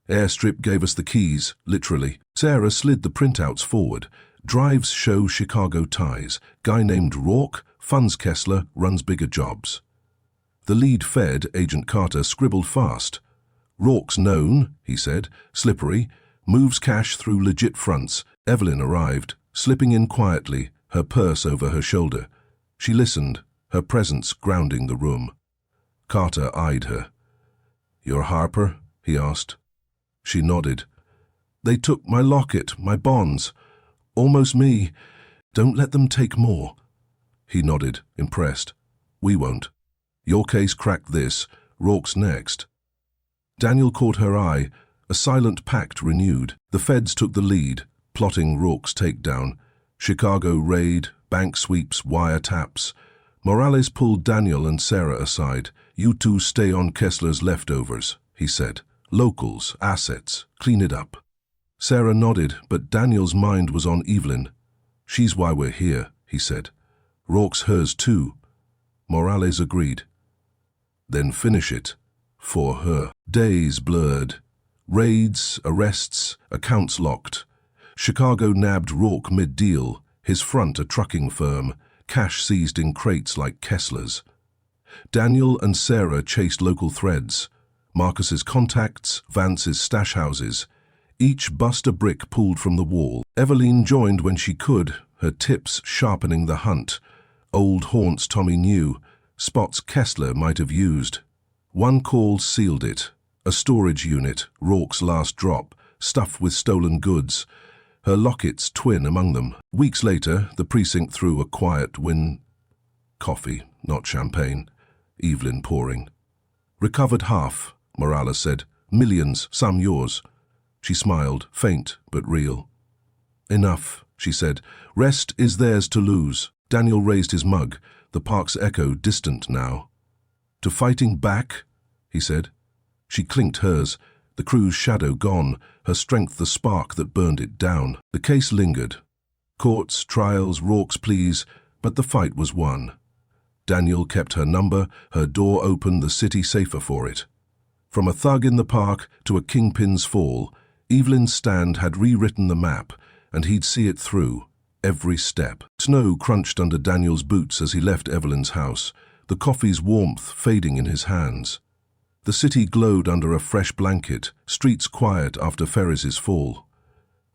A: Airstrip gave us the keys, literally. Sarah slid the printouts forward. Drives show Chicago ties. Guy named Rourke, funds Kessler, runs bigger jobs. The lead Fed, Agent Carter, scribbled fast. Rourke's known, he said, slippery, moves cash through legit fronts. Evelyn arrived, slipping in quietly, her purse over her shoulder. She listened, her presence grounding the room. Carter eyed her. "You're Harper?" he asked. She nodded. "They took my locket, my bonds. Almost me. Don't let them take more." He nodded, impressed. "We won't. Your case cracked this. Rourke's next." Daniel caught her eye, a silent pact renewed. The feds took the lead, plotting Rourke's takedown. Chicago raid, bank sweeps, wiretaps. Morales pulled Daniel and Sarah aside. "You two stay on Kessler's leftovers," he said. "Locals, assets, clean it up." Sarah nodded, but Daniel's mind was on Evelyn. "She's why we're here," he said. "Rourke's hers too." Morales agreed. "Then finish it. For her." Days blurred. Raids, arrests, accounts locked. Chicago nabbed Rourke mid-deal, his front a trucking firm, cash seized in crates like Kessler's. Daniel and Sarah chased local threads. Marcus's contacts, Vance's stash houses. Each bust a brick pulled from the wall. Evelyn joined when she could, her tips sharpening the hunt. Old haunts Tommy knew, spots Kessler might have used. One call sealed it. A storage unit, Rourke's last drop, stuffed with stolen goods. Her lockets twin among them. Weeks later, the precinct threw a quiet win. Coffee, not champagne. Evelyn pouring. "Recovered half," Morales said. "Millions, some yours." She smiled, faint but real. "Enough," she said. "Rest is theirs to lose." Daniel raised his mug, the park's echo distant now. "To fighting back," he said. She clinked hers, the crew's shadow gone, her strength the spark that burned it down. The case lingered. Courts, trials, Rourke's pleas, but the fight was won. Daniel kept her number, her door open, the city safer for it. From a thug in the park to a kingpin's fall, Evelyn's stand had rewritten the map, and he'd see it through, every step. Snow crunched under Daniel's boots as he left Evelyn's house, the coffee's warmth fading in his hands. The city glowed under a fresh blanket, streets quiet after Ferris's fall.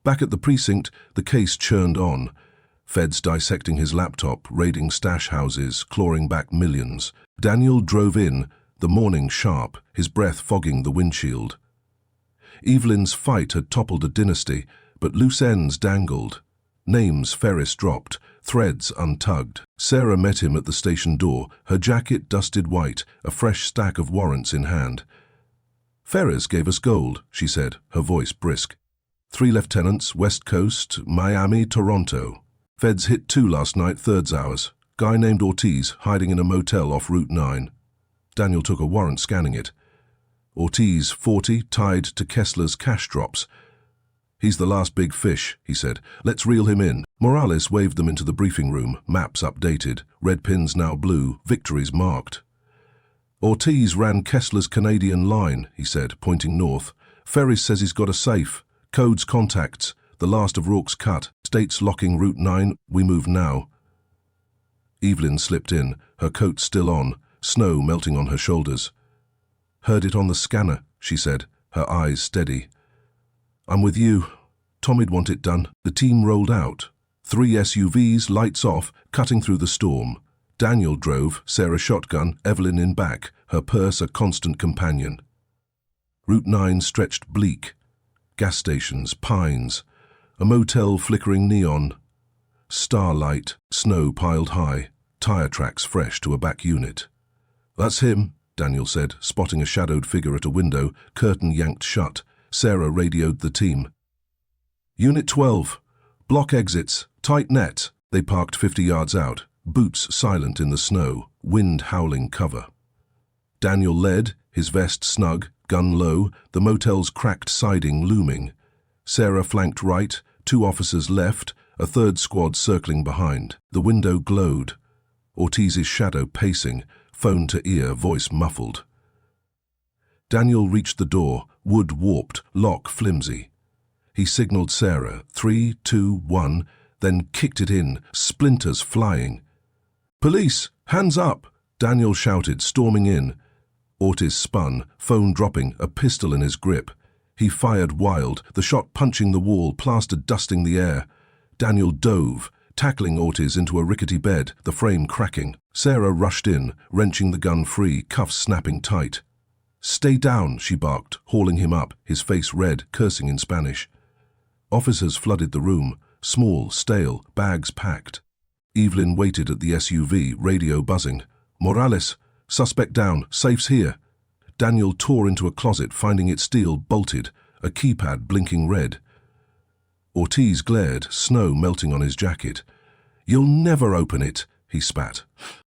A: Back at the precinct, the case churned on. Feds dissecting his laptop, raiding stash houses, clawing back millions. Daniel drove in, the morning sharp, his breath fogging the windshield. Evelyn's fight had toppled a dynasty, but loose ends dangled. Names Ferris dropped, threads untugged. Sarah met him at the station door, her jacket dusted white, a fresh stack of warrants in hand. "Ferris gave us gold," she said, her voice brisk. 3 lieutenants, West Coast, Miami, Toronto. Feds hit 2 last night, thirds ours. Guy named Ortiz, hiding in a motel off Route 9. Daniel took a warrant, scanning it. Ortiz, 40, tied to Kessler's cash drops. "He's the last big fish," he said. "Let's reel him in." Morales waved them into the briefing room, maps updated, red pins now blue, victories marked. "Ortiz ran Kessler's Canadian line," he said, pointing north. "Ferris says he's got a safe. Codes contacts, the last of Rourke's cut. States locking Route 9, we move now." Evelyn slipped in, her coat still on, snow melting on her shoulders. "Heard it on the scanner," she said, her eyes steady. "I'm with you. Tommy'd want it done." The team rolled out. 3 SUVs, lights off, cutting through the storm. Daniel drove, Sarah shotgun, Evelyn in back, her purse a constant companion. Route 9 stretched bleak. Gas stations, pines, a motel flickering neon. Starlight, snow piled high, tire tracks fresh to a back unit. "That's him," Daniel said, spotting a shadowed figure at a window, curtain yanked shut. Sarah radioed the team. "Unit 12. Block exits. Tight net." They parked 50 yards out, boots silent in the snow, wind howling cover. Daniel led, his vest snug, gun low, the motel's cracked siding looming. Sarah flanked right, 2 officers left, a 3rd squad circling behind. The window glowed. Ortiz's shadow pacing, phone to ear, voice muffled. Daniel reached the door, wood warped, lock flimsy. He signaled Sarah, 3, 2, 1, then kicked it in, splinters flying. "Police! Hands up!" Daniel shouted, storming in. Ortiz spun, phone dropping, a pistol in his grip. He fired wild, the shot punching the wall, plaster dusting the air. Daniel dove, tackling Ortiz into a rickety bed, the frame cracking. Sarah rushed in, wrenching the gun free, cuffs snapping tight. "Stay down," she barked, hauling him up, his face red, cursing in Spanish. Officers flooded the room, small, stale, bags packed. Evelyn waited at the SUV, radio buzzing. "Morales, suspect down, safe's here." Daniel tore into a closet, finding it steel bolted, a keypad blinking red. Ortiz glared, snow melting on his jacket. "You'll never open it," he spat.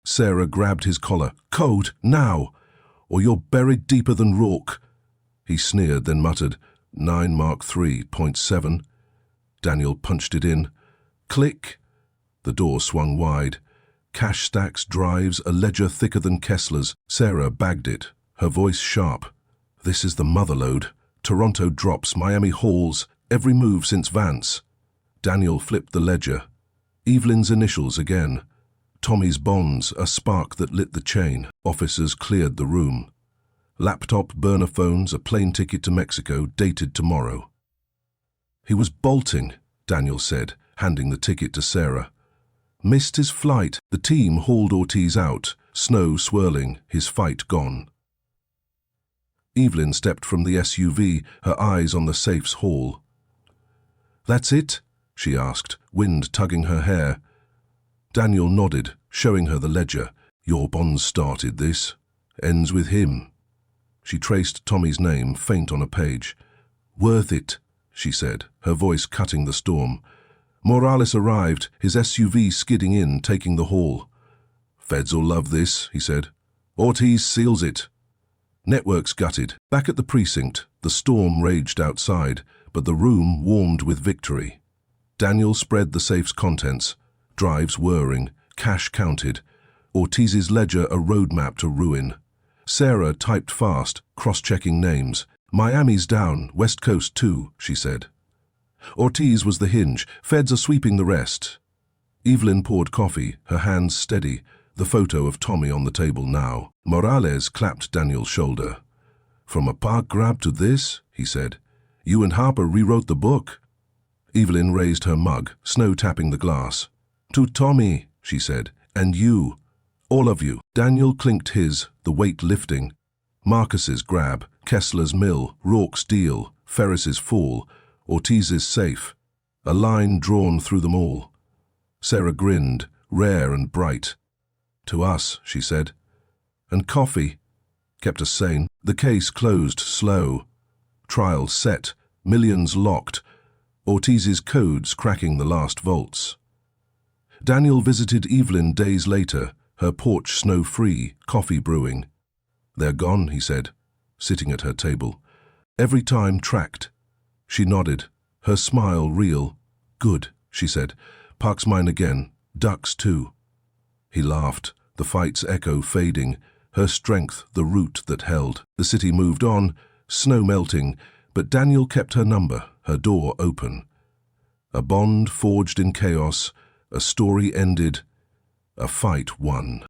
A: Sarah grabbed his collar. "Code, now, or you're buried deeper than Rourke." He sneered, then muttered, 9 Mark 3.7. Daniel punched it in. Click. The door swung wide. Cash stacks, drives, a ledger thicker than Kessler's. Sarah bagged it, her voice sharp. "This is the motherlode. Toronto drops, Miami hauls, every move since Vance." Daniel flipped the ledger. Evelyn's initials again. Tommy's bonds, a spark that lit the chain. Officers cleared the room. Laptop, burner phones, a plane ticket to Mexico, dated tomorrow. "He was bolting," Daniel said, handing the ticket to Sarah. "Missed his flight." The team hauled Ortiz out, snow swirling, his fight gone. Evelyn stepped from the SUV, her eyes on the safe's hall. "That's it?" she asked, wind tugging her hair. Daniel nodded, showing her the ledger. "Your bonds started this. Ends with him." She traced Tommy's name, faint on a page. "Worth it," she said, her voice cutting the storm. Morales arrived, his SUV skidding in, taking the haul. "Feds'll love this," he said. "Ortiz seals it." Networks gutted. Back at the precinct, the storm raged outside, but the room warmed with victory. Daniel spread the safe's contents, drives whirring, cash counted, Ortiz's ledger a roadmap to ruin. Sarah typed fast, cross-checking names. "Miami's down, West Coast too," she said. Ortiz was the hinge, feds are sweeping the rest. Evelyn poured coffee, her hands steady, the photo of Tommy on the table now. Morales clapped Daniel's shoulder. "From a park grab to this," he said. "You and Harper rewrote the book." Evelyn raised her mug, snow tapping the glass. "To Tommy," she said, "and you. All of you." Daniel clinked his, the weight lifting. Marcus's grab, Kessler's mill, Rourke's deal, Ferris's fall, Ortiz's safe. A line drawn through them all. Sarah grinned, rare and bright. "To us," she said. "And coffee." Kept us sane. The case closed slow. Trial set, millions locked, Ortiz's codes cracking the last vaults. Daniel visited Evelyn days later, her porch snow-free, coffee brewing. "They're gone," he said, sitting at her table. "Every time tracked." She nodded, her smile real. "Good," she said. "Parks mine again. Ducks too." He laughed, the fight's echo fading, her strength the root that held. The city moved on, snow melting, but Daniel kept her number, her door open. A bond forged in chaos, a story ended, a fight won.